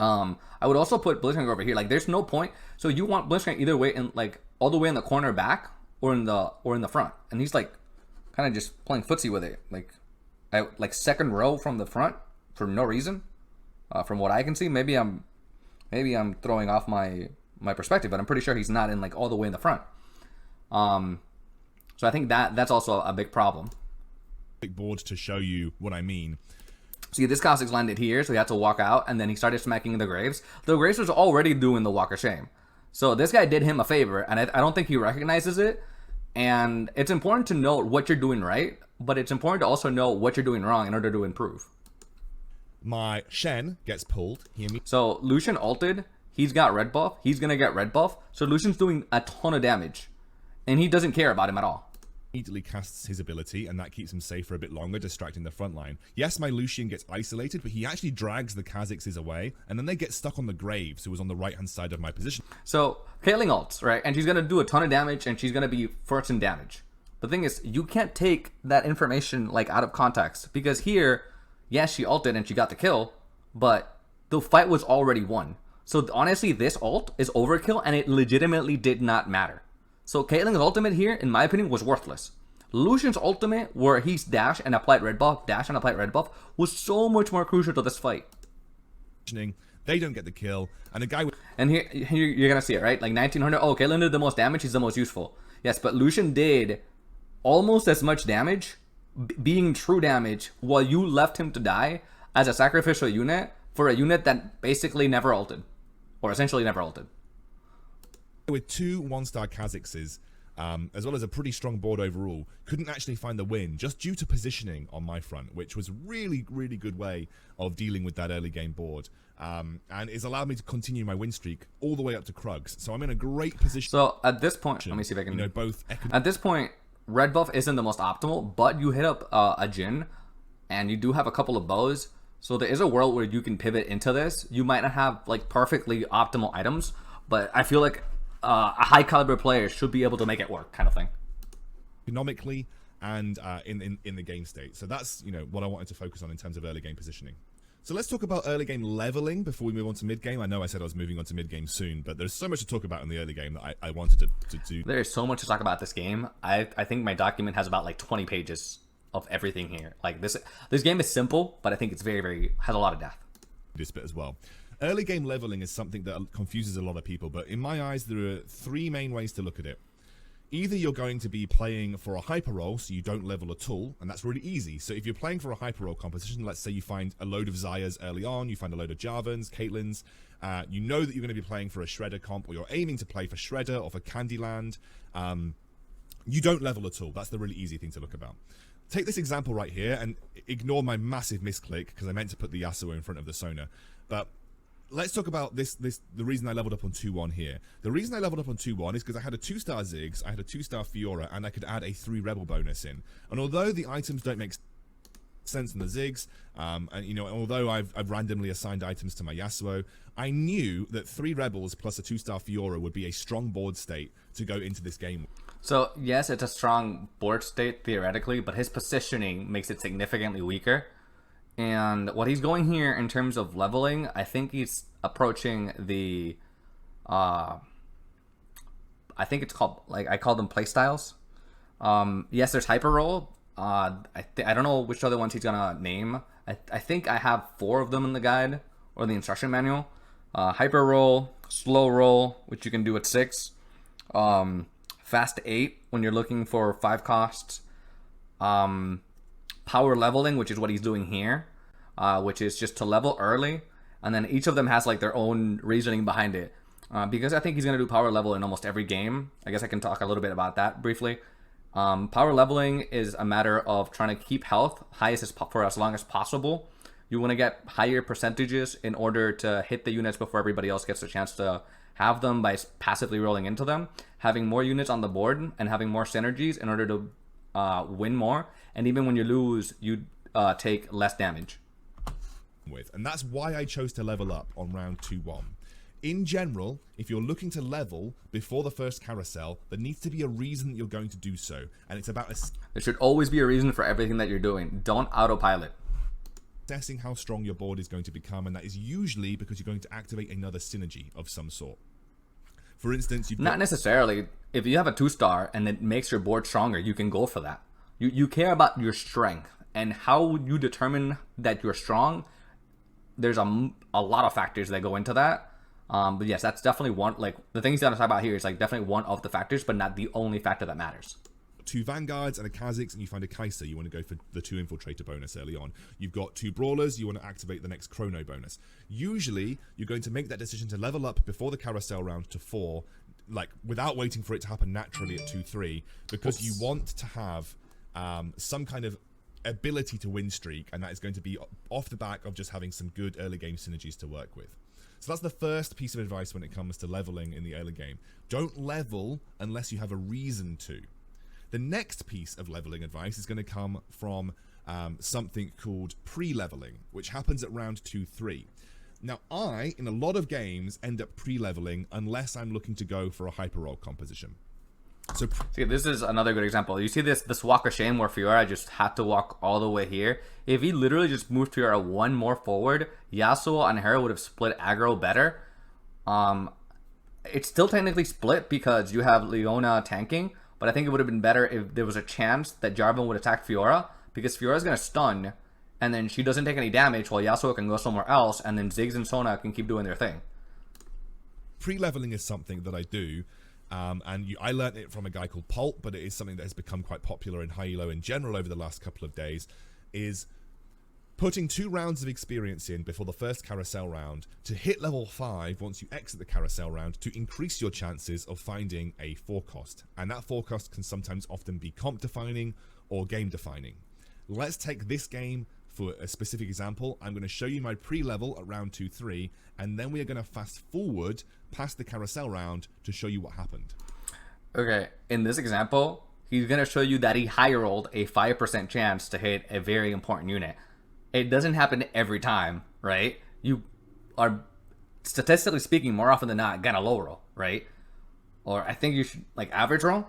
I would also put Blitzcrank over here. Like, there's no point. So you want Blitzcrank either way, in like all the way in the corner back or in the front, and he's like kind of just playing footsie with it, like second row from the front for no reason. From what I can see, maybe I'm throwing off my perspective, but I'm pretty sure he's not in like all the way in the front. So I think that's also a big problem. Big board to show you what I mean. See, this Kha'Zix landed here, so he had to walk out, and then he started smacking the Graves. The Graves was already doing the Walk of Shame. So this guy did him a favor, and I don't think he recognizes it. And it's important to know what you're doing right, but it's important to also know what you're doing wrong in order to improve. My Shen gets pulled. So Lucian ulted. He's got red buff. He's going to get red buff. So Lucian's doing a ton of damage, and he doesn't care about him at all. Immediately casts his ability, and that keeps him safe for a bit longer, distracting the front line. Yes, my Lucian gets isolated, but he actually drags the Kha'Zixes away, and then they get stuck on the Graves, who was on the right-hand side of my position. So Caitlyn ults, right? And she's going to do a ton of damage, and she's going to be first in damage. The thing is, you can't take that information like out of context, because here, yes, she ulted and she got the kill, but the fight was already won. So honestly, this ult is overkill, and it legitimately did not matter. So Caitlyn's ultimate here, in my opinion, was worthless. Lucian's ultimate, where he's dash and applied red buff, was so much more crucial to this fight. They don't get the kill, and the guy with... And here you're gonna see it, right? Like 1900. Oh, Caitlyn did the most damage. He's the most useful. Yes, but Lucian did almost as much damage, being true damage, while you left him to die as a sacrificial unit for a unit that basically never ulted, or essentially never ulted. With 2 1-star Kha'Zixes, as well as a pretty strong board overall, couldn't actually find the win just due to positioning on my front, which was really good way of dealing with that early game board, and it's allowed me to continue my win streak all the way up to Krugs. So I'm in a great position. So at this point, let me see if I can. Both. At this point, red buff isn't the most optimal, but you hit up a Jhin, and you do have a couple of bows. So there is a world where you can pivot into this. You might not have like perfectly optimal items, but I feel like a high caliber player should be able to make it work, kind of thing. Economically and in the game state. So that's what I wanted to focus on in terms of early game positioning. So let's talk about early game leveling before we move on to mid game. I know I said I was moving on to mid game soon, but there's so much to talk about in the early game that I wanted to do. There's so much to talk about this game. I think my document has about like 20 pages of everything here. Like this game is simple, but I think it's very has a lot of depth. This bit as well. Early game leveling is something that confuses a lot of people, but in my eyes, there are 3 main ways to look at it. Either you're going to be playing for a hyper roll, so you don't level at all, and that's really easy. So if you're playing for a hyper roll composition, let's say you find a load of Xayahs early on, you find a load of Jarvans, Caitlyn's, you know that you're going to be playing for a Shredder comp, or you're aiming to play for Shredder or for Candyland, you don't level at all. That's the really easy thing to look about. Take this example right here, and ignore my massive misclick, because I meant to put the Yasuo in front of the Sona, but let's talk about the reason I leveled up on 2-1 here. The reason I leveled up on 2-1 is because I had a 2-star Ziggs, I had a 2-star Fiora, and I could add a 3 Rebel bonus in. And although the items don't make sense in the Ziggs, and although I've randomly assigned items to my Yasuo, I knew that 3 Rebels plus a 2-star Fiora would be a strong board state to go into this game. So yes, it's a strong board state theoretically, but his positioning makes it significantly weaker. And what he's going here in terms of leveling, I think he's approaching the, I think it's called, like, I call them playstyles. Yes, there's hyper roll. I don't know which other ones he's gonna name. I think I have 4 of them in the guide or the instruction manual. Hyper roll, slow roll, which you can do at 6. Fast 8 when you're looking for 5 costs. Power leveling, which is what he's doing here, which is just to level early, and then each of them has like their own reasoning behind it. Because I think he's gonna do power level in almost every game. I guess I can talk a little bit about that briefly. Power leveling is a matter of trying to keep health highest for as long as possible. You want to get higher percentages in order to hit the units before everybody else gets a chance to have them by passively rolling into them. Having more units on the board and having more synergies in order to win more. And even when you lose, you take less damage. And that's why I chose to level up on round 2-1. In general, if you're looking to level before the first carousel, there needs to be a reason that you're going to do so. And it's about there should always be a reason for everything that you're doing. Don't autopilot. Assessing how strong your board is going to become, and that is usually because you're going to activate another synergy of some sort. For instance, not necessarily. If you have a 2-star and it makes your board stronger, you can go for that. You care about your strength, and how you determine that you're strong. There's a lot of factors that go into that. But yes, that's definitely one. Like the things that I'm talking about here is like definitely one of the factors, but not the only factor that matters. 2 Vanguards and a Kha'Zix, and you find a Kai'Sa, you want to go for the 2 Infiltrator bonus early on. You've got 2 Brawlers, you want to activate the next Chrono bonus. Usually, you're going to make that decision to level up before the carousel round to 4, like without waiting for it to happen naturally at 2-3, because you want to have some kind of ability to win streak, and that is going to be off the back of just having some good early game synergies to work with. So that's the first piece of advice when it comes to leveling in the early game. Don't level unless you have a reason to. The next piece of leveling advice is going to come from something called pre-leveling, which happens at round 2-3. Now, I, in a lot of games, end up pre-leveling unless I'm looking to go for a hyper roll composition. So See, this is another good example. You see this walk of shame where Fiora just had to walk all the way here. If he literally just moved Fiora one more forward, Yasuo and Hera would have split aggro better. It's still technically split because you have Leona tanking, but I think it would have been better if there was a chance that Jarvan would attack Fiora, because Fiora's going to stun, and then she doesn't take any damage while Yasuo can go somewhere else, and then Ziggs and Sona can keep doing their thing. pre-leveling is something that I do. I learned it from a guy called Pulp, but it is something that has become quite popular in high elo in general over the last couple of days, is putting 2 rounds of experience in before the first carousel round to hit level 5 once you exit the carousel round to increase your chances of finding a forecast. And that forecast can sometimes often be comp defining or game defining. Let's take this game for a specific example. I'm going to show you my pre-level at round 2-3, and then we are going to fast forward past the carousel round to show you what happened. Okay, in this example, he's going to show you that he high rolled a 5% chance to hit a very important unit. It doesn't happen every time, right? You are, statistically speaking, more often than not, gonna low roll, right? Or I think you should, like, average roll.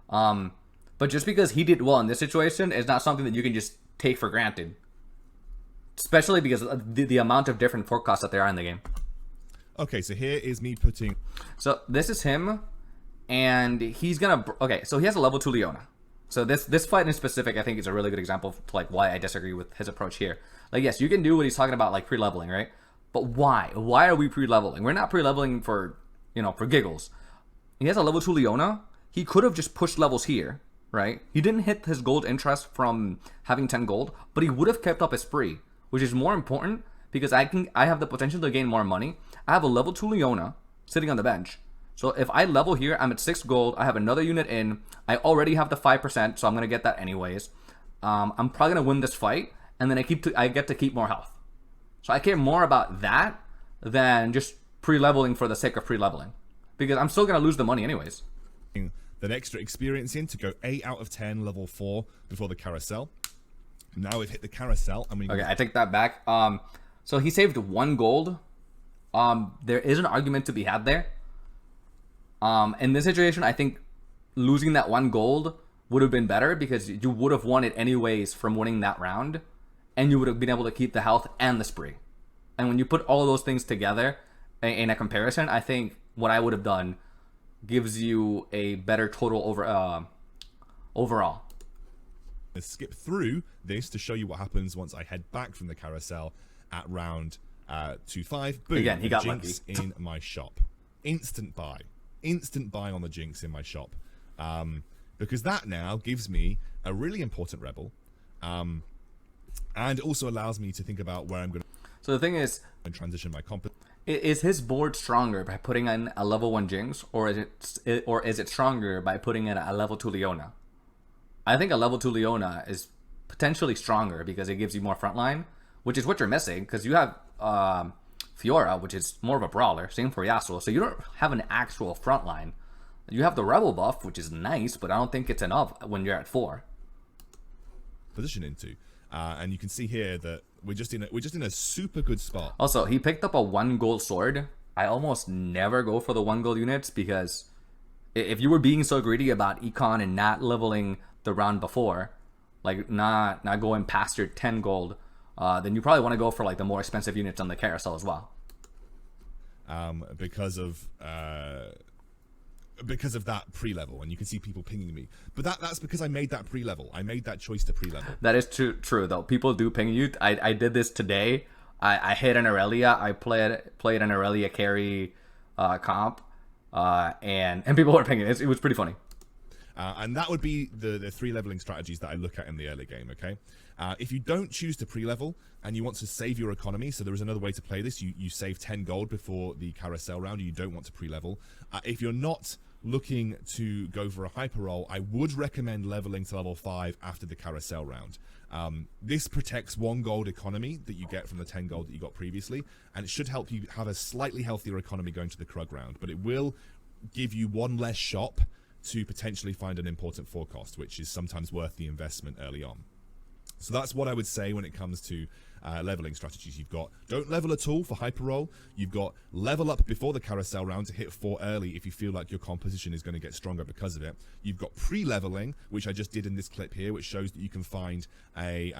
But just because he did well in this situation is not something that you can just take for granted. Especially because of the amount of different forecasts that there are in the game. Okay, so here is me putting... So this is him, and he's gonna... Okay, so he has a level 2 Leona. So this fight in specific, I think, is a really good example to, like, why I disagree with his approach here. Like, yes, you can do what he's talking about, like, pre-leveling, right? But why? Why are we pre-leveling? We're not pre-leveling for, you know, for giggles. He has a level 2 Leona. He could have just pushed levels here, right? He didn't hit his gold interest from having 10 gold, but he would have kept up his spree, which is more important because I have the potential to gain more money. I have a level 2 Leona sitting on the bench. So if I level here, I'm at 6 gold. I have another unit in. I already have the 5%, so I'm going to get that anyways. I'm probably going to win this fight, and then I get to keep more health. So I care more about that than just pre-leveling for the sake of pre-leveling. Because I'm still going to lose the money anyways. That extra experience in to go 8 out of 10 level 4 before the carousel. Now we've hit the carousel. Okay, I take that back. So he saved 1 gold. There is an argument to be had there. In this situation, I think losing that 1 gold would have been better because you would have won it anyways from winning that round, and you would have been able to keep the health and the spree. And when you put all of those things together in a comparison, I think what I would have done gives you a better total overall. Let's skip through this to show you what happens once I head back from the carousel at round 2-5. Boom, Again, he got Jinx lucky. in my shop. Instant buy on the Jinx in my shop, because that now gives me a really important rebel, and also allows me to think about where I'm going to... So the thing is, transition my comp. Is his board stronger by putting in a level 1 Jinx, or is it stronger by putting in a level 2 Leona? I think a level 2 Leona is potentially stronger because it gives you more frontline, which is what you're missing, because you have Fiora, which is more of a brawler. Same for Yasuo. So you don't have an actual frontline. You have the rebel buff, which is nice, but I don't think it's enough when you're at 4. Position into, and you can see here that we're just in a super good spot. Also, he picked up a 1 gold sword. I almost never go for the 1 gold units because if you were being so greedy about Econ and not leveling the round before, like not going past your 10 gold, then you probably want to go for like the more expensive units on the carousel as well. Because of that pre-level, and you can see people pinging me. But that's because I made that pre-level. I made that choice to pre-level. That is true though. People do ping you. I did this today. I hit an Aurelia. I played an Aurelia carry comp, and people were pinging. It was pretty funny. And that would be the 3 leveling strategies that I look at in the early game, okay? If you don't choose to pre-level and you want to save your economy, so there is another way to play this. You save 10 gold before the carousel round, and you don't want to pre-level. If you're not looking to go for a hyper roll, I would recommend leveling to level 5 after the carousel round. This protects 1 gold economy that you get from the 10 gold that you got previously, and it should help you have a slightly healthier economy going to the Krug round, but it will give you 1 less shop to potentially find an important forecast, which is sometimes worth the investment early on. So that's what I would say when it comes to leveling strategies. You've got don't level at all for hyper roll. You've got level up before the carousel round to hit 4 early if you feel like your composition is going to get stronger because of it. You've got pre-leveling, which I just did in this clip here, which shows that you can find a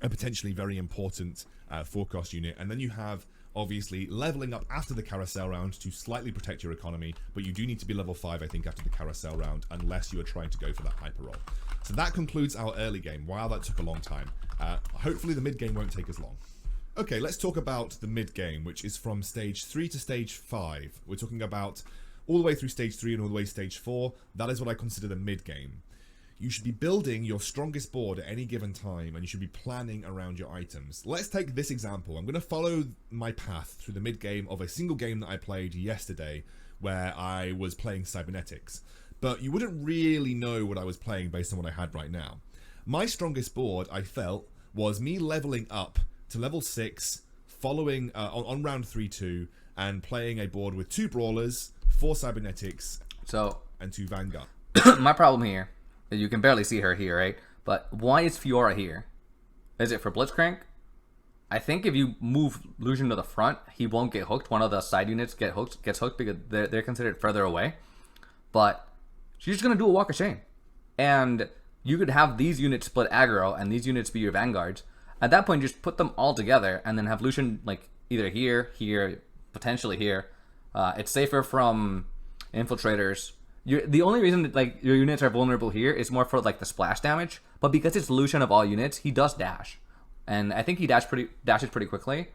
potentially very important forecast unit. And then you have obviously leveling up after the carousel round to slightly protect your economy, but you do need to be level 5, I think, after the carousel round, unless you are trying to go for that hyper roll. So that concludes our early game. Wow, that took a long time. Hopefully the mid game won't take as long. Okay, let's talk about the mid game, which is from stage 3 to stage 5. We're talking about all the way through stage 3 and all the way to stage 4. That is what I consider the mid game. You should be building your strongest board at any given time, and you should be planning around your items. Let's take this example. I'm going to follow my path through the mid game of a single game that I played yesterday where I was playing cybernetics. But you wouldn't really know what I was playing based on what I had right now. My strongest board, I felt, was me leveling up to level 6, following on round 3-2, and playing a board with 2 brawlers, 4 cybernetics, and 2 vanguard. My problem here, you can barely see her here, right? But why is Fiora here? Is it for Blitzcrank? I think if you move Lucian to the front, he won't get hooked. One of the side units gets hooked because they're considered further away. But she's just going to do a walk of shame. And you could have these units split aggro and these units be your vanguards. At that point, just put them all together and then have Lucian like either here, potentially here. It's safer from infiltrators. The only reason that like your units are vulnerable here is more for like the splash damage. But because it's Lucian of all units, he does dash. And I think he dashes pretty quickly.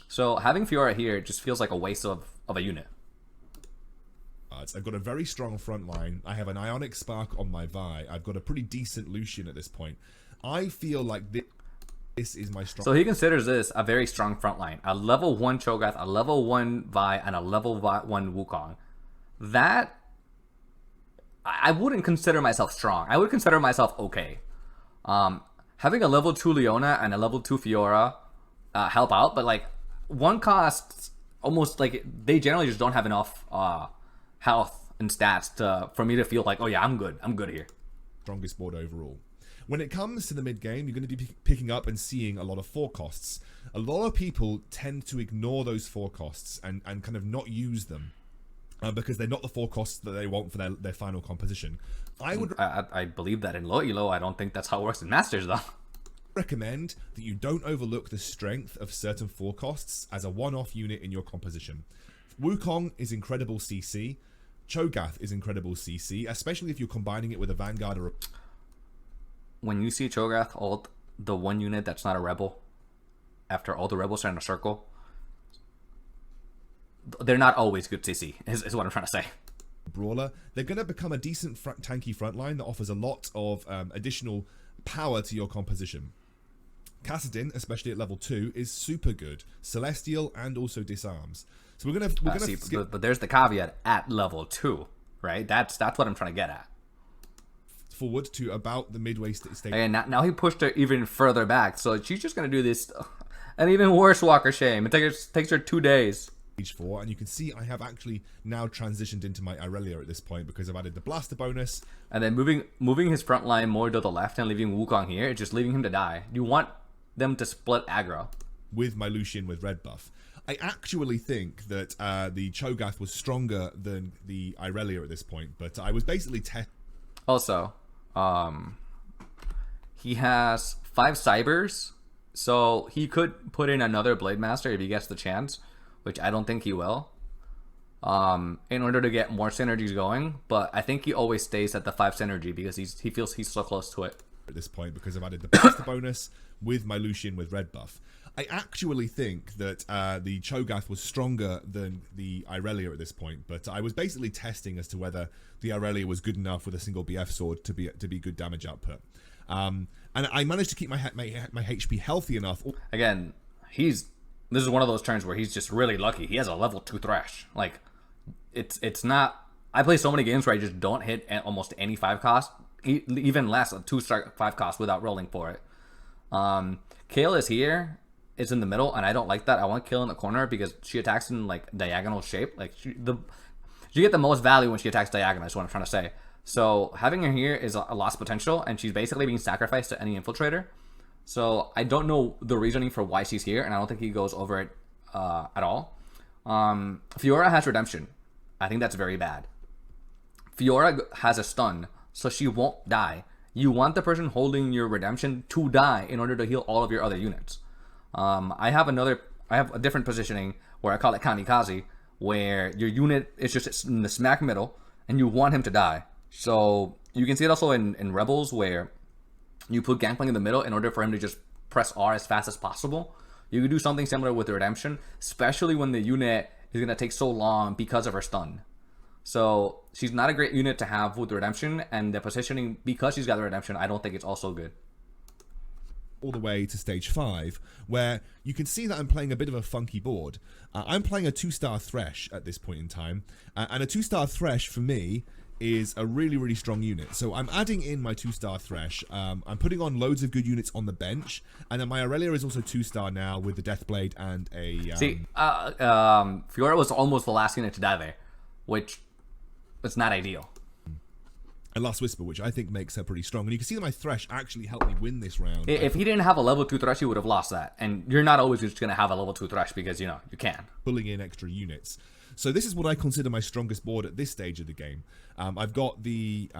So having Fiora here just feels like a waste of a unit. I've got a very strong front line. I have an Ionic Spark on my Vi. I've got a pretty decent Lucian at this point. I feel like this is my strong... So he considers this a very strong front line. A level 1 Cho'Gath, a level 1 Vi, and a level 1 Wukong. That... I wouldn't consider myself strong. I would consider myself okay. Having a level 2 Leona and a level 2 Fiora help out, but like one costs almost like they generally just don't have enough health and stats for me to feel like, oh yeah, I'm good here. Strongest board overall. When it comes to the mid game, you're going to be picking up and seeing a lot of forecasts. A lot of people tend to ignore those forecasts and kind of not use them because they're not the forecasts that they want for their final composition. I believe that in low elo. I don't think that's how it works in Masters though. Recommend that you don't overlook the strength of certain forecasts as a one-off unit in your composition. Wukong is incredible CC. Cho'Gath is incredible CC, especially if you're combining it with a Vanguard or a... When you see Cho'Gath ult the one unit that's not a rebel, after all the rebels are in a circle, they're not always good CC, is what I'm trying to say. Brawler, they're going to become a decent tanky frontline that offers a lot of additional power to your composition. Kassadin, especially at level 2, is super good. Celestial and also disarms. So we're gonna skip... but there's the caveat at level 2, right? That's what I'm trying to get at. Forward to about the midway stage. And now he pushed her even further back, so she's just gonna do this, an even worse walk of shame. It takes her 2 days. Stage 4, and you can see I have actually now transitioned into my Irelia at this point because I've added the blaster bonus. And then moving his front line more to the left and leaving Wukong here, it's just leaving him to die. You want them to split aggro. With my Lucian with red buff. I actually think that the Cho'Gath was stronger than the Irelia at this point, but I was basically Also, he has 5 cybers, so he could put in another Blade Master if he gets the chance, which I don't think he will, in order to get more synergies going. But I think he always stays at the 5 synergy because he feels he's so close to it. At this point, because I've added the blaster bonus with my Lucian with red buff. I actually think that the Cho'Gath was stronger than the Irelia at this point, but I was basically testing as to whether the Irelia was good enough with a single BF sword to be good damage output. And I managed to keep my HP healthy enough. Again, this is one of those turns where he's just really lucky. He has a level 2 Thresh. Like, it's not... I play so many games where I just don't hit almost any 5 cost, even less, a 2-star 5 cost without rolling for it. Kayle is here. It's in the middle, and I don't like that. I want Kayle in the corner because she attacks in like diagonal shape. Like you get the most value when she attacks diagonal, is what I'm trying to say. So having her here is a lost potential, and she's basically being sacrificed to any infiltrator. So I don't know the reasoning for why she's here, and I don't think he goes over it at all. Fiora has redemption. I think that's very bad. Fiora has a stun, so she won't die. You want the person holding your redemption to die in order to heal all of your other units. I have a different positioning where I call it kamikaze, where your unit is just in the smack middle, and you want him to die. So you can see it also in Rebels, where you put Gangplank in the middle in order for him to just press R as fast as possible. You could do something similar with the redemption, especially when the unit is going to take so long because of her stun. So she's not a great unit to have with the redemption, and the positioning, because she's got the redemption, I don't think it's also good. All the way to stage 5, where you can see that I'm playing a bit of a funky board. I'm playing a 2-star Thresh at this point in time, and a 2-star Thresh for me is a really, really strong unit. So I'm adding in my 2-star Thresh. I'm putting on loads of good units on the bench, and then my Aurelia is also 2-star now with the Deathblade and a... Fiora was almost the last unit to die there, which is not ideal. And Last Whisper, which I think makes her pretty strong. And you can see that my Thresh actually helped me win this round. If he didn't have a level 2 Thresh, he would have lost that. And you're not always just going to have a level 2 Thresh because, you can. Pulling in extra units. So this is what I consider my strongest board at this stage of the game. I've got the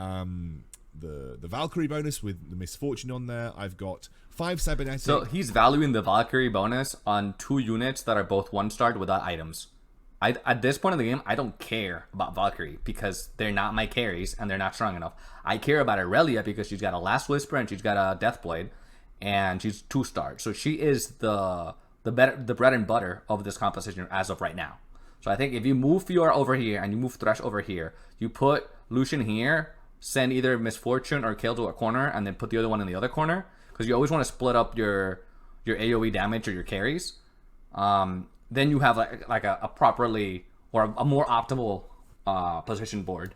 Valkyrie bonus with the Misfortune on there. I've got 5 Cybernetic. So he's valuing the Valkyrie bonus on 2 units that are both 1-starred without items. At this point in the game, I don't care about Valkyrie because they're not my carries and they're not strong enough. I care about Aurelia because she's got a Last Whisper and she's got a Deathblade, and she's 2-starred. So she is the bread and butter of this composition as of right now. So I think if you move Fiora over here and you move Thresh over here, you put Lucian here, send either Misfortune or Kale to a corner, and then put the other one in the other corner, because you always want to split up your AoE damage or your carries. Then you have like a properly or a more optimal position board.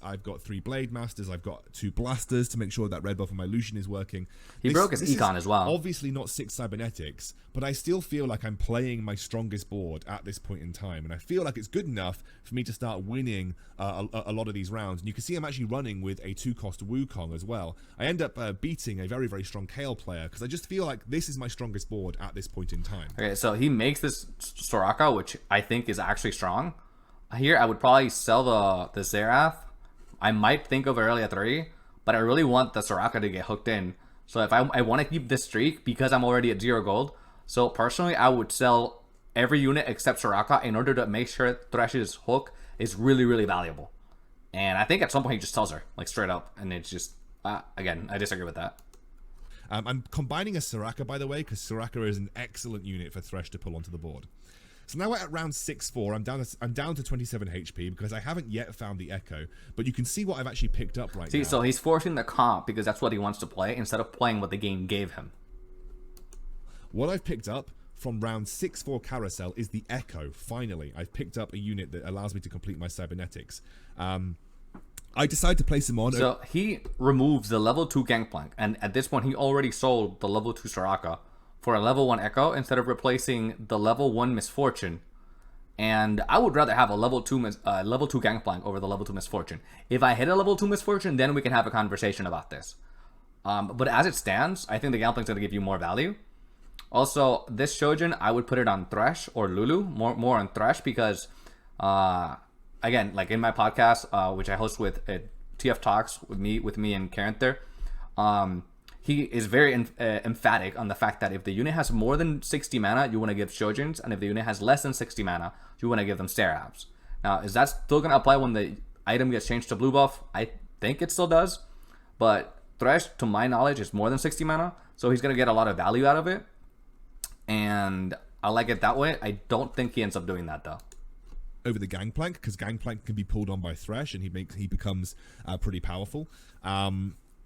I've got 3 Blade Masters. I've got 2 Blasters to make sure that red buff on my Lucian is working. He broke his Econ as well. Obviously not 6 Cybernetics, but I still feel like I'm playing my strongest board at this point in time, and I feel like it's good enough for me to start winning a lot of these rounds. And you can see I'm actually running with a 2-cost Wukong as well. I end up beating a very, very strong Kale player because I just feel like this is my strongest board at this point in time. Okay, so he makes this Soraka, which I think is actually strong. Here, I would probably sell the Xerath. I might think of Aurelia 3, but I really want the Soraka to get hooked in. So if I want to keep this streak because I'm already at 0 gold. So personally, I would sell every unit except Soraka in order to make sure Thresh's hook is really, really valuable. And I think at some point he just tells her, like, straight up. And it's just, again, I disagree with that. I'm combining a Soraka, by the way, because Soraka is an excellent unit for Thresh to pull onto the board. So now we're at round 6-4. I'm down to 27 HP because I haven't yet found the Echo, but you can see what I've actually picked up right now. So he's forcing the comp because that's what he wants to play instead of playing what the game gave him. What I've picked up from round 6-4 Carousel is the Echo. Finally, I've picked up a unit that allows me to complete my Cybernetics. I decide to place him on. So he removes the level 2 Gangplank, and at this point he already sold the level 2 Soraka for a level 1 Echo instead of replacing the level 1 Misfortune. And I would rather have a level 2 Gangplank over the level 2 Misfortune. If I hit a level 2 Misfortune, then we can have a conversation about this. But as it stands, I think the Gangplank's going to give you more value. Also, this Shojin, I would put it on Thresh or Lulu, more on Thresh, because again, like in my podcast, which I host with TF Talks with me and Karen there, he is very emphatic on the fact that if the unit has more than 60 mana, you want to give Shojins, and if the unit has less than 60 mana, you want to give them Seraphs. Now, is that still going to apply when the item gets changed to blue buff? I think it still does, but Thresh, to my knowledge, is more than 60 mana, so he's going to get a lot of value out of it, and I like it that way. I don't think he ends up doing that, though. Over the Gangplank, because Gangplank can be pulled on by Thresh, and he becomes pretty powerful.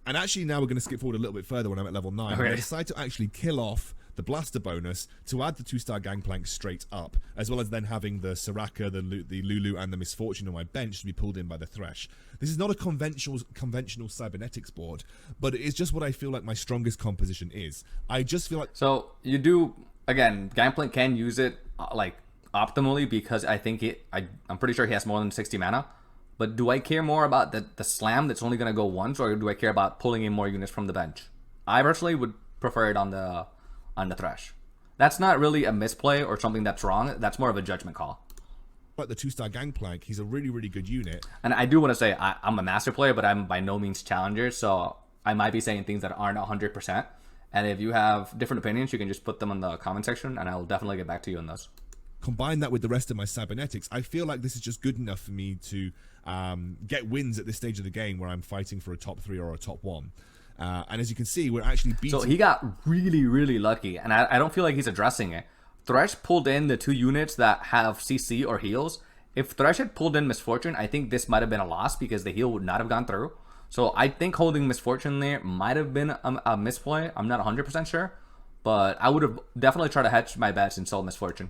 And actually, now we're going to skip forward a little bit further when I'm at level 9. Okay. I decide to actually kill off the Blaster bonus to add the 2-star Gangplank straight up, as well as then having the Soraka, the Lulu, and the Misfortune on my bench to be pulled in by the Thresh. This is not a conventional Cybernetics board, but it is just what I feel like my strongest composition is. I just feel like... So, you do... Again, Gangplank can use it, like, optimally, because I think I'm pretty sure he has more than 60 mana. But do I care more about the slam that's only going to go once, or do I care about pulling in more units from the bench? I personally would prefer it on the Thresh. That's not really a misplay or something that's wrong. That's more of a judgment call. Like the 2-star Gangplank, he's a really, really good unit. And I do want to say I'm a master player, but I'm by no means challenger, so I might be saying things that aren't 100%. And if you have different opinions, you can just put them in the comment section, and I'll definitely get back to you on those. Combine that with the rest of my cybernetics, I feel like this is just good enough for me to get wins at this stage of the game where I'm fighting for a top 3 or a top 1. And as you can see, we're actually beating... So he got really, really lucky, and I don't feel like he's addressing it. Thresh pulled in the 2 units that have CC or heals. If Thresh had pulled in Misfortune, I think this might have been a loss because the heal would not have gone through. So I think holding Misfortune there might have been a misplay. I'm not 100% sure, but I would have definitely tried to hedge my bets and sold Misfortune.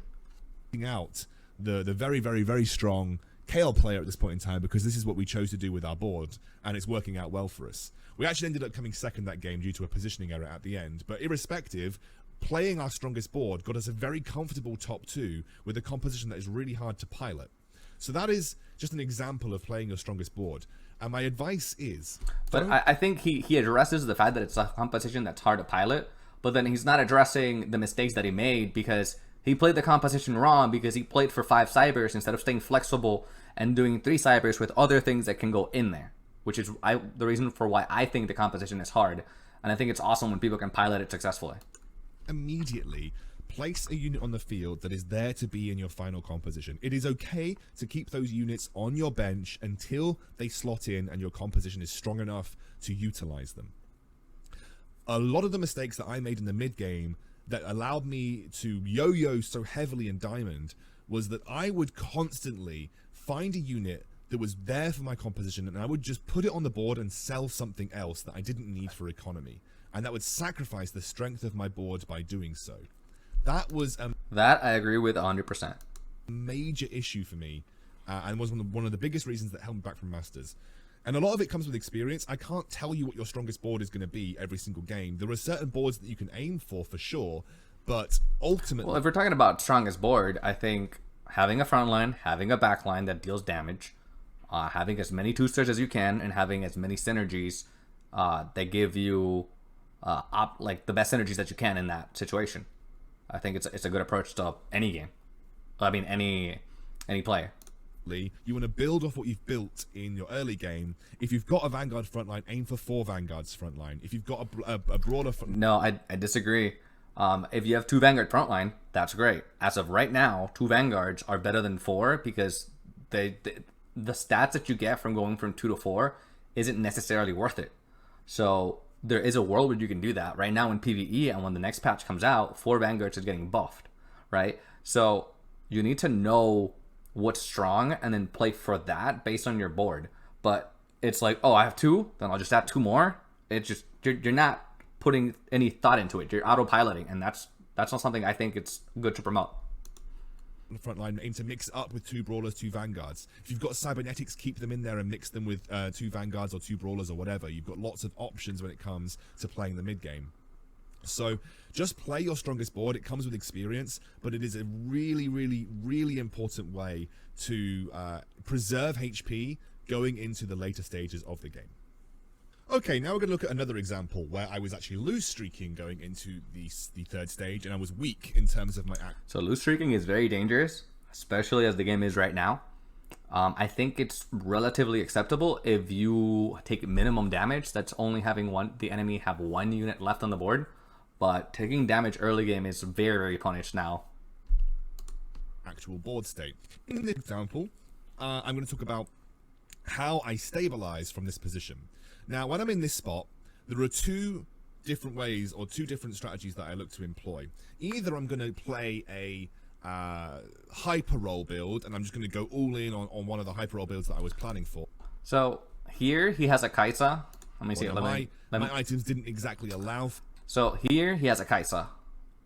Out the very, very, very strong Kale player at this point in time, because this is what we chose to do with our board, and it's working out well for us. We actually ended up coming second that game due to a positioning error at the end, but irrespective, playing our strongest board got us a very comfortable top 2 with a composition that is really hard to pilot. So that is just an example of playing your strongest board. And my advice is... But I think he addresses the fact that it's a composition that's hard to pilot, but then he's not addressing the mistakes that he made because he played the composition wrong because he played for 5 cybers instead of staying flexible and doing 3 cybers with other things that can go in there, which is the reason for why I think the composition is hard. And I think it's awesome when people can pilot it successfully. Immediately place a unit on the field that is there to be in your final composition. It is okay to keep those units on your bench until they slot in and your composition is strong enough to utilize them. A lot of the mistakes that I made in the mid game that allowed me to yo-yo so heavily in Diamond was that I would constantly find a unit that was there for my composition and I would just put it on the board and sell something else that I didn't need for economy. And that would sacrifice the strength of my board by doing so. That was that I agree with 100%. Major issue for me, and was one of the biggest reasons that held me back from Masters. And a lot of it comes with experience. I can't tell you what your strongest board is going to be every single game. There are certain boards that you can aim for sure, but ultimately... Well, if we're talking about strongest board, I think having a frontline, having a backline that deals damage, having as many 2-stars as you can, and having as many synergies that give you like the best synergies that you can in that situation. I think it's a good approach to any game. I mean, any play. You want to build off what you've built in your early game. If you've got a Vanguard frontline, aim for 4 Vanguards frontline. If you've got a broader frontline... No, I disagree. If you have 2 Vanguard frontline, that's great. As of right now, 2 Vanguards are better than 4 because the stats that you get from going from 2 to 4 isn't necessarily worth it. So there is a world where you can do that. Right now in PvE, and when the next patch comes out, 4 Vanguards is getting buffed, right? So you need to know what's strong and then play for that based on your board. But it's like, oh, I have 2, then I'll just add 2 more. It's just you're not putting any thought into it. You're autopiloting, and that's not something I think it's good to promote. Frontline, aim to mix up with 2 brawlers, 2 vanguards. If you've got cybernetics, keep them in there and mix them with 2 vanguards or 2 brawlers or whatever. You've got lots of options when it comes to playing the mid game. So just play your strongest board. It comes with experience, but it is a really, really, really important way to preserve HP going into the later stages of the game. Okay, now we're going to look at another example where I was actually loose streaking going into the 3rd stage, and I was weak in terms of my act. So loose streaking is very dangerous, especially as the game is right now. I think it's relatively acceptable if you take minimum damage. That's only having the enemy have 1 unit left on the board. But taking damage early game is very, very punished now. Actual board state. In this example, I'm going to talk about how I stabilize from this position. Now, when I'm in this spot, there are 2 different ways or 2 different strategies that I look to employ. Either I'm going to play a hyper roll build, and I'm just going to go all in on one of the hyper roll builds that I was planning for. So here he has a Kaisa. Let me see. My items didn't exactly allow. So here he has a Kaisa.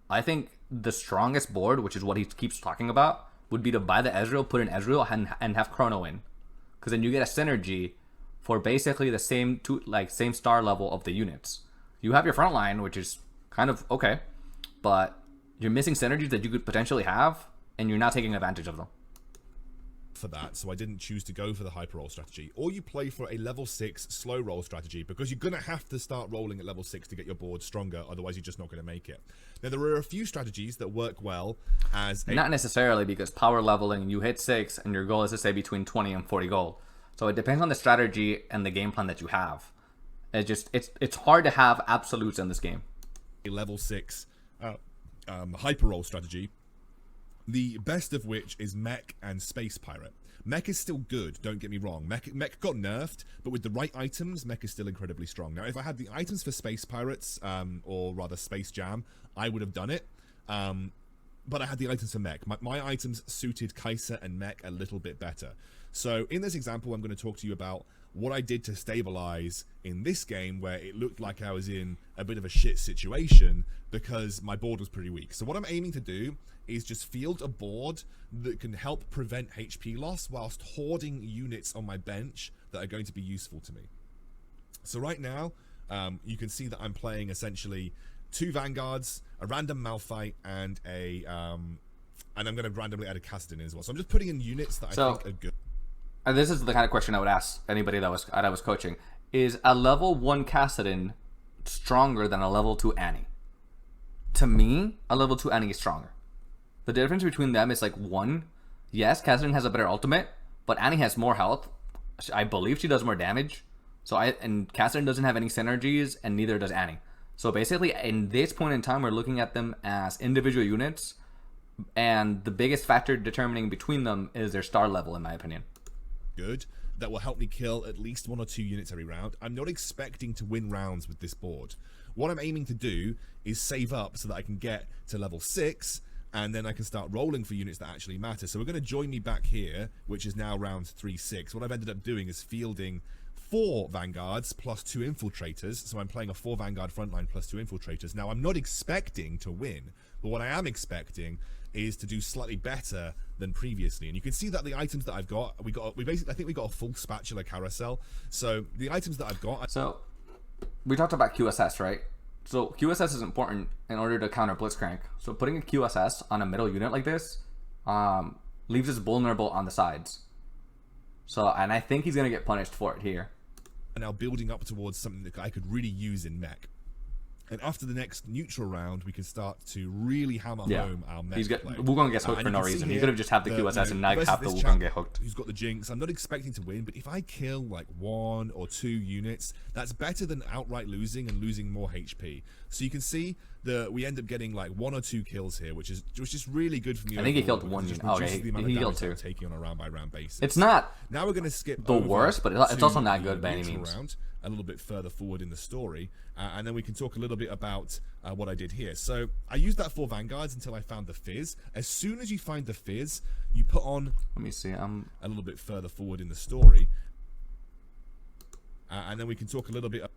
I think the strongest board, which is what he keeps talking about, would be to buy the Ezreal, put in Ezreal, and have Chrono in, because then you get a synergy for basically the same same star level of the units. You have your front line, which is kind of okay, but you're missing synergies that you could potentially have, and you're not taking advantage of them. for that, so I didn't choose to go for the hyper roll strategy. Or you play for a level 6 slow roll strategy, because you're going to have to start rolling at level 6 to get your board stronger, otherwise you're just not going to make it. Now, there are a few strategies that work well as a... Not necessarily, because power leveling, you hit 6, and your goal is to stay between 20 and 40 gold. So it depends on the strategy and the game plan that you have. It's hard to have absolutes in this game. A level 6 hyper roll strategy, the best of which is Mech and Space Pirate. Mech is still good, don't get me wrong. Mech got nerfed, but with the right items, Mech is still incredibly strong. Now, if I had the items for Space Pirates, or rather Space Jam, I would have done it. But I had the items for Mech. My items suited Kaiser and Mech a little bit better. So in this example, I'm going to talk to you about what I did to stabilize in this game, where it looked like I was in a bit of a shit situation because my board was pretty weak. So what I'm aiming to do is just field a board that can help prevent HP loss whilst hoarding units on my bench that are going to be useful to me. So right now, you can see that I'm playing essentially 2 Vanguards, a random Malphite, and I'm going to randomly add a Kassadin as well. So I'm just putting in units that I think are good. And this is the kind of question I would ask anybody that I was coaching. Is a level 1 Kassadin stronger than a level 2 Annie? To me, a level 2 Annie is stronger. The difference between them is like 1. Yes, Kassadin has a better ultimate, but Annie has more health. I believe she does more damage. And Kassadin doesn't have any synergies, and neither does Annie. So basically, in this point in time, we're looking at them as individual units, and the biggest factor determining between them is their star level, in my opinion. Good, that will help me kill at least 1 or 2 units every round. I'm not expecting to win rounds with this board. What I'm aiming to do is save up so that I can get to level 6, and then I can start rolling for units that actually matter. So we're going to join me back here, which is now round 3-6. What I've ended up doing is fielding 4 Vanguards plus 2 Infiltrators. So I'm playing a 4 Vanguard frontline plus 2 Infiltrators. Now, I'm not expecting to win, but what I am expecting is to do slightly better than previously. And you can see that the items that I've got, I think we got a full spatula carousel. So the items that I've got... So we talked about QSS, right? So QSS is important in order to counter Blitzcrank. So putting a QSS on a middle unit like this leaves us vulnerable on the sides. So, and I think he's going to get punished for it here. And now building up towards something that I could really use in Mech. And after the next neutral round, we can start to really hammer home our Mech play. Wukong gets hooked for no reason. He could have just had the QSS and not have the Wukong get hooked. Who's got the Jinx? I'm not expecting to win, but if I kill like 1 or 2 units, that's better than outright losing and losing more HP. So you can see that we end up getting like 1 or 2 kills here, which is really good for me. I think he killed 1 unit. Okay, he killed 2. Taking on a round by round basis. It's not now we're going to skip the worst, but it's also not good by any means. Round, a little bit further forward in the story, and then we can talk a little bit about what I did here. So I used that 4 Vanguards until I found the Fizz. As soon as you find the Fizz, you put on... Let me see. A little bit further forward in the story, and then we can talk a little bit...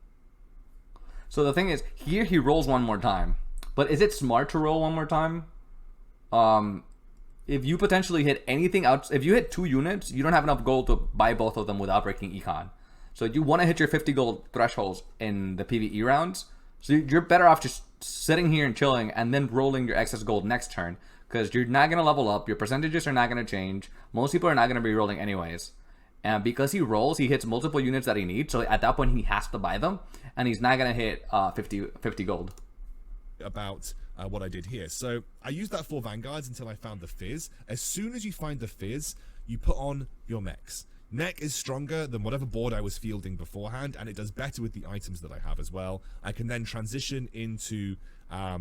So the thing is, here he rolls 1 more time. But is it smart to roll 1 more time? If you potentially hit anything out... If you hit 2 units, you don't have enough gold to buy both of them without breaking Econ. So you want to hit your 50 gold thresholds in the PvE rounds. So you're better off just sitting here and chilling and then rolling your excess gold next turn. Because you're not going to level up. Your percentages are not going to change. Most people are not going to be rolling anyways. And because he rolls, he hits multiple units that he needs. So at that point, he has to buy them. And he's not going to hit 50 gold. About what I did here. So I used that 4 Vanguards until I found the Fizz. As soon as you find the Fizz, you put on your Mechs. Mech is stronger than whatever board I was fielding beforehand, and it does better with the items that I have as well. I can then transition into 4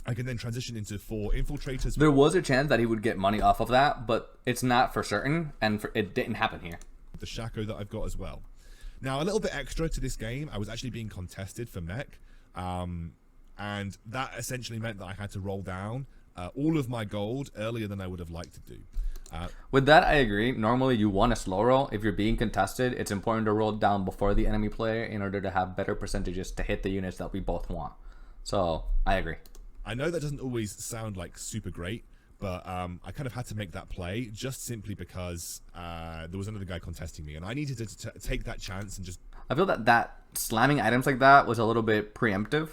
Infiltrators. There was a chance that he would get money off of that, but it's not for certain, and it didn't happen here. The Shaco that I've got as well. Now, a little bit extra to this game, I was actually being contested for Mech, and that essentially meant that I had to roll down all of my gold earlier than I would have liked to do. With that, I agree. Normally, you want a slow roll. If you're being contested, it's important to roll down before the enemy player in order to have better percentages to hit the units that we both want. So, I agree. I know that doesn't always sound like super great, but I kind of had to make that play just simply because there was another guy contesting me, and I needed to take that chance and just... I feel that slamming items like that was a little bit preemptive.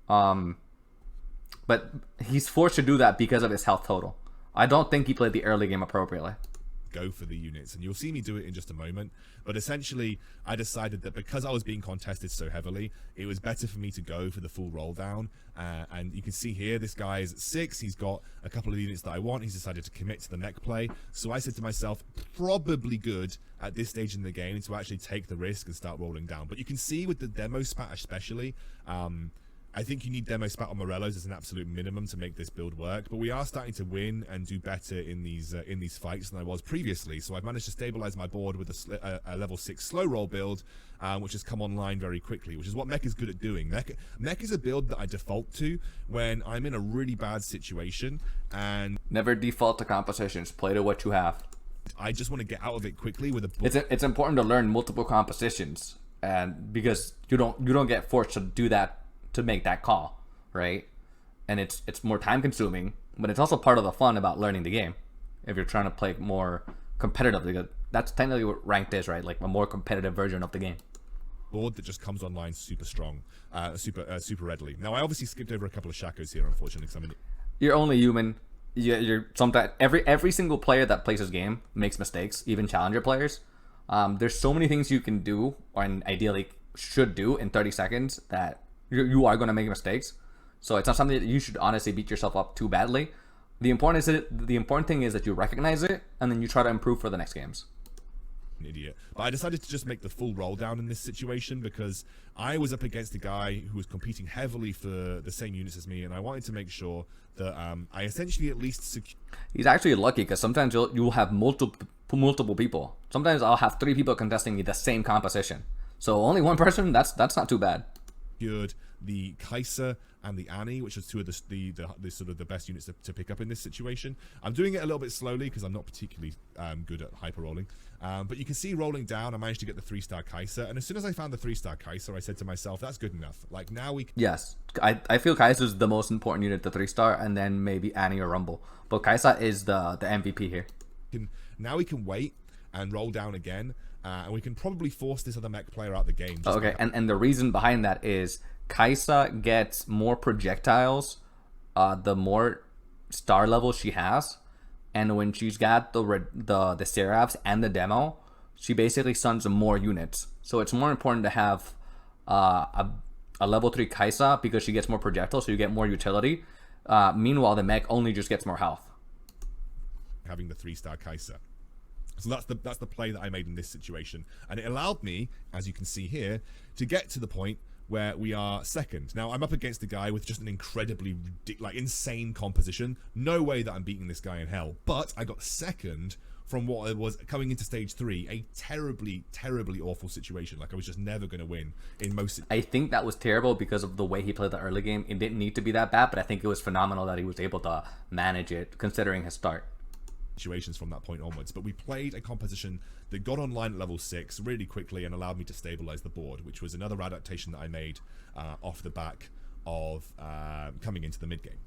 But he's forced to do that because of his health total. I don't think he played the early game appropriately. go for the units, and you'll see me do it in just a moment. But essentially, I decided that because I was being contested so heavily, it was better for me to go for the full roll down. And you can see here, this guy is at 6. He's got a couple of units that I want. He's decided to commit to the mech play. So I said to myself, probably good at this stage in the game to actually take the risk and start rolling down. But you can see with the demo spat especially, I think you need demo spat on Morellos as an absolute minimum to make this build work, but we are starting to win and do better in these fights than I was previously. So I've managed to stabilize my board with a level 6 slow roll build, which has come online very quickly, which is what Mech is good at doing. Mech is a build that I default to when I'm in a really bad situation, and never default to compositions. Play to what you have. I just want to get out of it quickly with a. It's important to learn multiple compositions, and because you don't get forced to do that, to make that call, right? And it's more time consuming, but it's also part of the fun about learning the game. If you're trying to play more competitively, that's technically what ranked is, right? Like a more competitive version of the game. Board that just comes online super strong, super readily. Now I obviously skipped over a couple of shakos here, unfortunately, because you're only human. You're sometimes every single player that plays this game makes mistakes, even challenger players. There's so many things you can do, and ideally should do in 30 seconds that you are going to make mistakes. So it's not something that you should honestly beat yourself up too badly. The important thing is that you recognize it and then you try to improve for the next games. An idiot. But I decided to just make the full roll down in this situation because I was up against a guy who was competing heavily for the same units as me, and I wanted to make sure that I essentially at least He's actually lucky because sometimes you'll have multiple people. Sometimes I'll have 3 people contesting the same composition. So only one person, that's not too bad. Secured the Kaiser and the Annie, which is 2 of the sort of the best units to pick up in this situation. I'm doing it a little bit slowly because I'm not particularly good at hyper rolling, but you can see rolling down I managed to get the 3-star Kaiser, and as soon as I found the 3-star Kaiser I said to myself, that's good enough. Like now we Yes, I feel Kaiser is the most important unit, the 3-star, and then maybe Annie or Rumble, but Kaiser is the MVP here. Now we can wait and roll down again, and we can probably force this other mech player out the game. Okay, and the reason behind that is Kaisa gets more projectiles the more star level she has, and when she's got the Seraphs and the demo, she basically stuns more units. So it's more important to have a level 3 Kaisa because she gets more projectiles, so you get more utility. Meanwhile, the mech only just gets more health. Having the 3-star Kaiser. So that's the play that I made in this situation, and it allowed me, as you can see here, to get to the point where we are second. Now I'm up against a guy with just an incredibly insane composition. No way that I'm beating this guy in hell, but I got second from what was coming into stage 3, a terribly awful situation. Like I was just never going to win in most. I think that was terrible because of the way he played the early game. It didn't need to be that bad, but I think it was phenomenal that he was able to manage it considering his start. Situations from that point onwards, but we played a composition that got online at level 6 really quickly and allowed me to stabilize the board, which was another adaptation that I made off the back of coming into the mid game.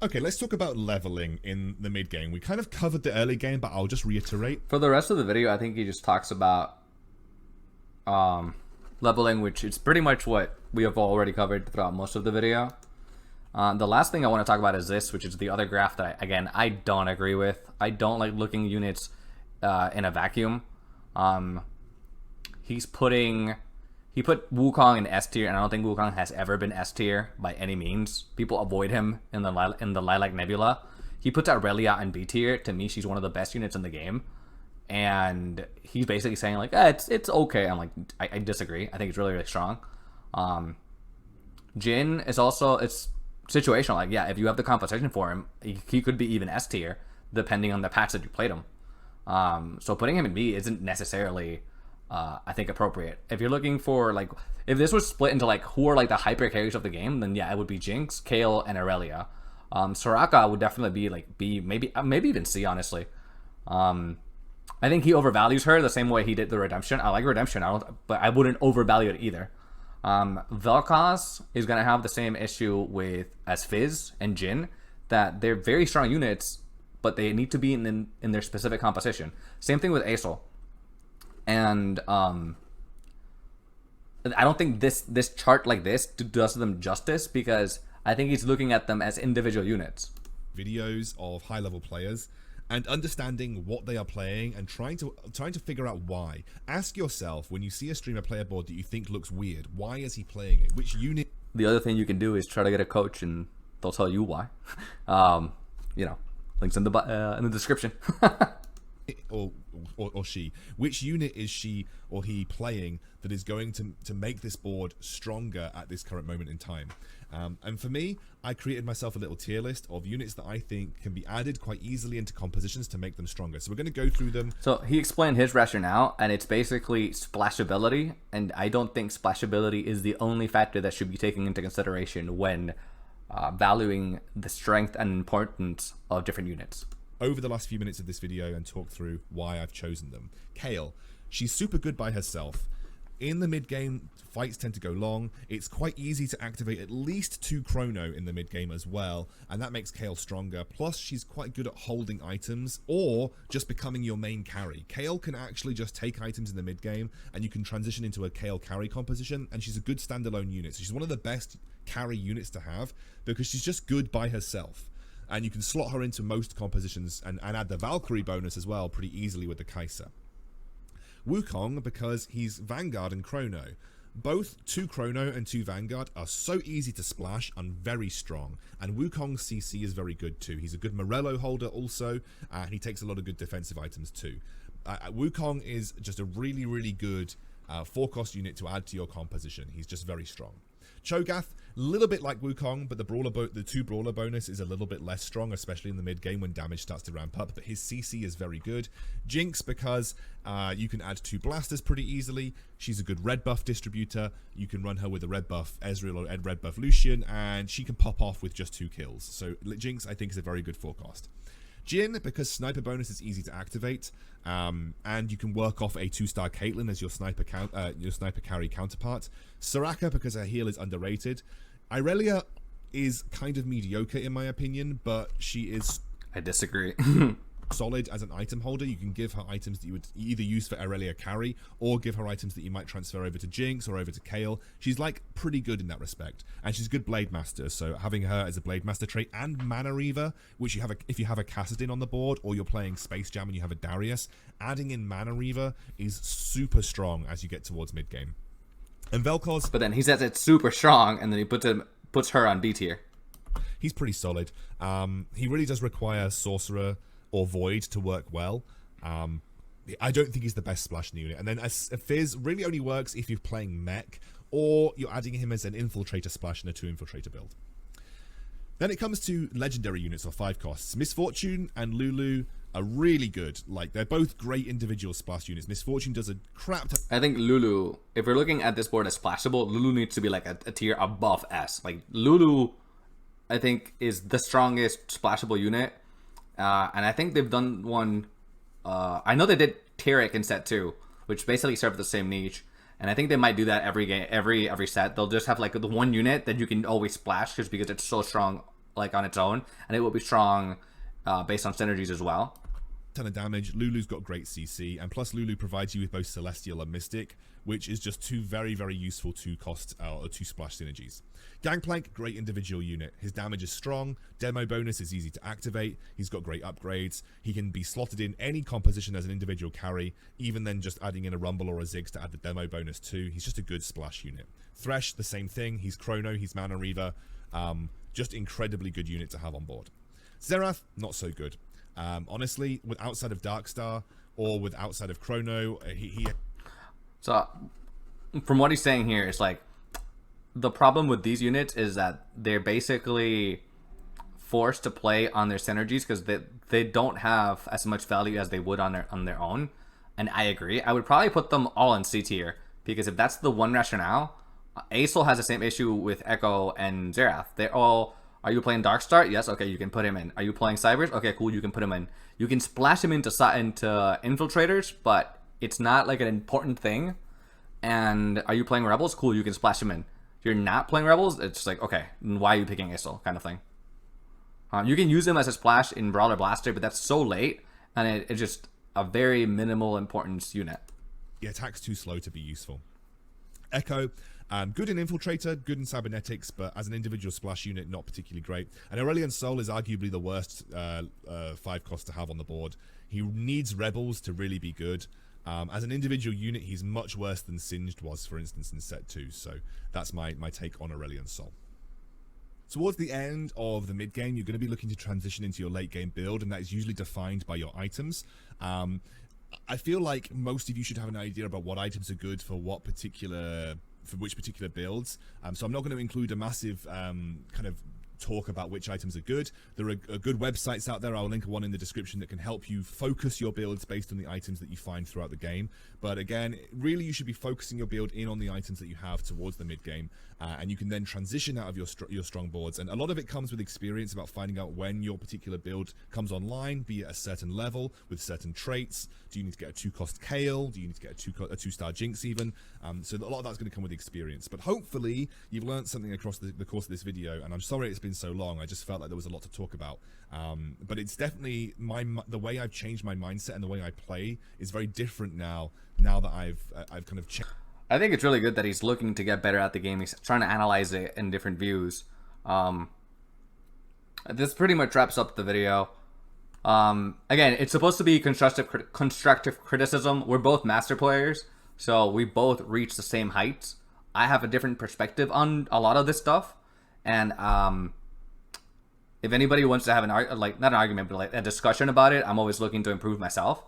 Okay, let's talk about leveling in the mid game. We kind of covered the early game, but I'll just reiterate. For the rest of the video, I think he just talks about leveling, which is pretty much what we have already covered throughout most of the video. The last thing I want to talk about is this, which is the other graph that, I don't agree with. I don't like looking units in a vacuum. He put Wukong in S tier, and I don't think Wukong has ever been S tier by any means. People avoid him in the Lilac Nebula. He puts Aurelia in B tier. To me, she's one of the best units in the game, and he's basically saying like, it's okay. I'm like, I disagree. I think it's really strong. Jin is also, it's situational. Like, yeah, if you have the composition for him, he could be even S tier depending on the patch that you played him. So putting him in B isn't necessarily I think appropriate. If you're looking for like, if this was split into like who are like the hyper carries of the game, then yeah, it would be Jinx, Kale, and Aurelia. Soraka would definitely be like B, maybe even C, honestly. I think he overvalues her the same way he did the Redemption. I like Redemption, but I wouldn't overvalue it either. Vel'Koz is gonna have the same issue as Fizz and Jin, that they're very strong units, but they need to be in their specific composition. Same thing with Aesol. And I don't think this chart like this does them justice, because I think he's looking at them as individual units. Videos of high-level players, and understanding what they are playing and trying to figure out why. Ask yourself, when you see a streamer play a board that you think looks weird, why is he playing it? Which unit? The other thing you can do is try to get a coach, and they'll tell you why. You know, links in the description. or she. Which unit is she or he playing that is going to make this board stronger at this current moment in time? And for me, I created myself a little tier list of units that I think can be added quite easily into compositions to make them stronger. So we're going to go through them. So he explained his rationale, and it's basically splashability. And I don't think splashability is the only factor that should be taken into consideration when valuing the strength and importance of different units. Over the last few minutes of this video and talk through why I've chosen them. Kayle, she's super good by herself. In the mid game, fights tend to go long. It's quite easy to activate at least 2 chrono in the mid game as well, and that makes Kayle stronger. Plus, she's quite good at holding items or just becoming your main carry. Kayle can actually just take items in the mid game, and you can transition into a Kayle carry composition, and she's a good standalone unit. So she's one of the best carry units to have because she's just good by herself. And you can slot her into most compositions and add the Valkyrie bonus as well pretty easily with the Kai'Sa. Wukong, because he's Vanguard and Chrono. Both 2 Chrono and 2 Vanguard are so easy to splash and very strong. And Wukong's CC is very good too. He's a good Morello holder also, and he takes a lot of good defensive items too. Wukong is just a really, really good 4-cost unit to add to your composition. He's just very strong. Cho'Gath, a little bit like Wukong, but the 2 Brawler bonus is a little bit less strong, especially in the mid game when damage starts to ramp up, but his CC is very good. Jinx, because you can add 2 blasters pretty easily. She's a good red buff distributor. You can run her with a red buff Ezreal or red buff Lucian, and she can pop off with just 2 kills. So Jinx, I think, is a very good 4-cost. Jhin, because sniper bonus is easy to activate, and you can work off a 2-star Caitlyn as your sniper carry counterpart. Soraka, because her heal is underrated. Irelia is kind of mediocre in my opinion, but she is... I disagree. solid as an item holder. You can give her items that you would either use for Irelia carry, or give her items that you might transfer over to Jinx or over to Kayle. She's like pretty good in that respect, and she's a good Blade Master, so having her as a Blade Master trait, and Mana Reaver, which you have if you have a Kassadin on the board, or you're playing Space Jam and you have a Darius, adding in Mana Reaver is super strong as you get towards mid game. And Vel'Koz, but then he says it's super strong, and then he puts her on B tier. He's pretty solid. He really does require Sorcerer or Void to work well. I don't think he's the best splash in the unit. And then Fizz really only works if you're playing mech, or you're adding him as an Infiltrator splash in a 2 Infiltrator build. Then it comes to legendary units or 5 costs. Misfortune and Lulu are really good. Like, they're both great individual splash units. Misfortune does a crap ton. I think Lulu, if we're looking at this board as splashable, Lulu needs to be like a tier above S. Like, Lulu, I think, is the strongest splashable unit. And I think they've done one... I know they did Tyrek in set 2, which basically served the same niche. And I think they might do that every game, every set. They'll just have like the one unit that you can always splash just because it's so strong, like on its own, and it will be strong based on synergies as well. Ton of damage. Lulu's got great CC, and plus Lulu provides you with both Celestial and Mystic, which is just 2 very, very useful 2-cost or 2 splash synergies. Gangplank, great individual unit. His damage is strong, demo bonus is easy to activate, he's got great upgrades, he can be slotted in any composition as an individual carry, even then just adding in a Rumble or a Ziggs to add the demo bonus too. He's just a good splash unit. Thresh, the same thing, he's Chrono, he's Mana Reaver, just incredibly good unit to have on board. Xerath, not so good. Honestly, with outside of Darkstar or with outside of Chrono, So, from what he's saying here, it's like, the problem with these units is that they're basically forced to play on their synergies because they don't have as much value as they would on their own. And I agree. I would probably put them all in C tier, because if that's the one rationale, Acel has the same issue with Echo and Xerath. They're all... Are you playing Darkstar? Yes, okay, you can put him in. Are you playing Cybers? Okay, cool, you can put him in. You can splash him into Infiltrators, but it's not like an important thing. And are you playing Rebels? Cool, you can splash him in. If you're not playing Rebels, it's like, okay, why are you picking Acel, kind of thing. You can use him as a splash in Brawler Blaster, but that's so late, and it's just a very minimal importance unit. The attack's too slow to be useful. Echo, Good in Infiltrator, good in Cybernetics, but as an individual splash unit, not particularly great. And Aurelion Sol is arguably the worst 5 cost to have on the board. He needs Rebels to really be good. As an individual unit, he's much worse than Singed was, for instance, in set 2. So that's my take on Aurelion Sol. Towards the end of the mid game, you're going to be looking to transition into your late game build, and that is usually defined by your items. I feel like most of you should have an idea about what items are good for which particular builds. So I'm not going to include a massive kind of talk about which items are good. There are good websites out there. I'll link one in the description that can help you focus your builds based on the items that you find throughout the game. But again, really you should be focusing your build in on the items that you have towards the mid game, and you can then transition out of your strong boards. And a lot of it comes with experience about finding out when your particular build comes online, be it a certain level with certain traits. Do you need to get a 2-cost Kale? Do you need to get a 2-star Jinx even? So a lot of that's going to come with experience. But hopefully you've learned something across the course of this video, and I'm sorry it's been so long. I just felt like there was a lot to talk about. But it's definitely the way I've changed my mindset and the way I play is very different now that I've kind of changed. I think it's really good that he's looking to get better at the game. He's trying to analyze it in different views. This pretty much wraps up the video. Again, it's supposed to be constructive criticism. We're both master players, so we both reach the same heights. I have a different perspective on a lot of this stuff, and if anybody wants to have not an argument, but like a discussion about it, I'm always looking to improve myself.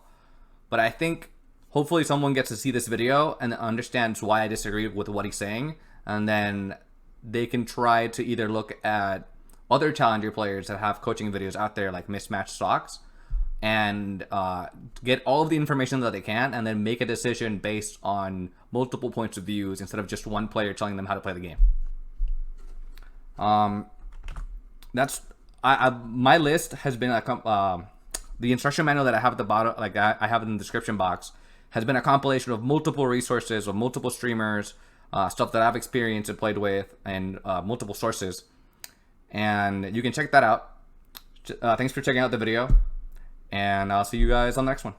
But I think hopefully someone gets to see this video and understands why I disagree with what he's saying, and then they can try to either look at other Challenger players that have coaching videos out there like Mismatched Stocks and get all of the information that they can, and then make a decision based on multiple points of views instead of just one player telling them how to play the game. That's my list has been the instruction manual that I have at the bottom, like I have in the description box, has been a compilation of multiple resources of multiple streamers, stuff that I've experienced and played with, and multiple sources. And you can check that out. Thanks for checking out the video, and I'll see you guys on the next one.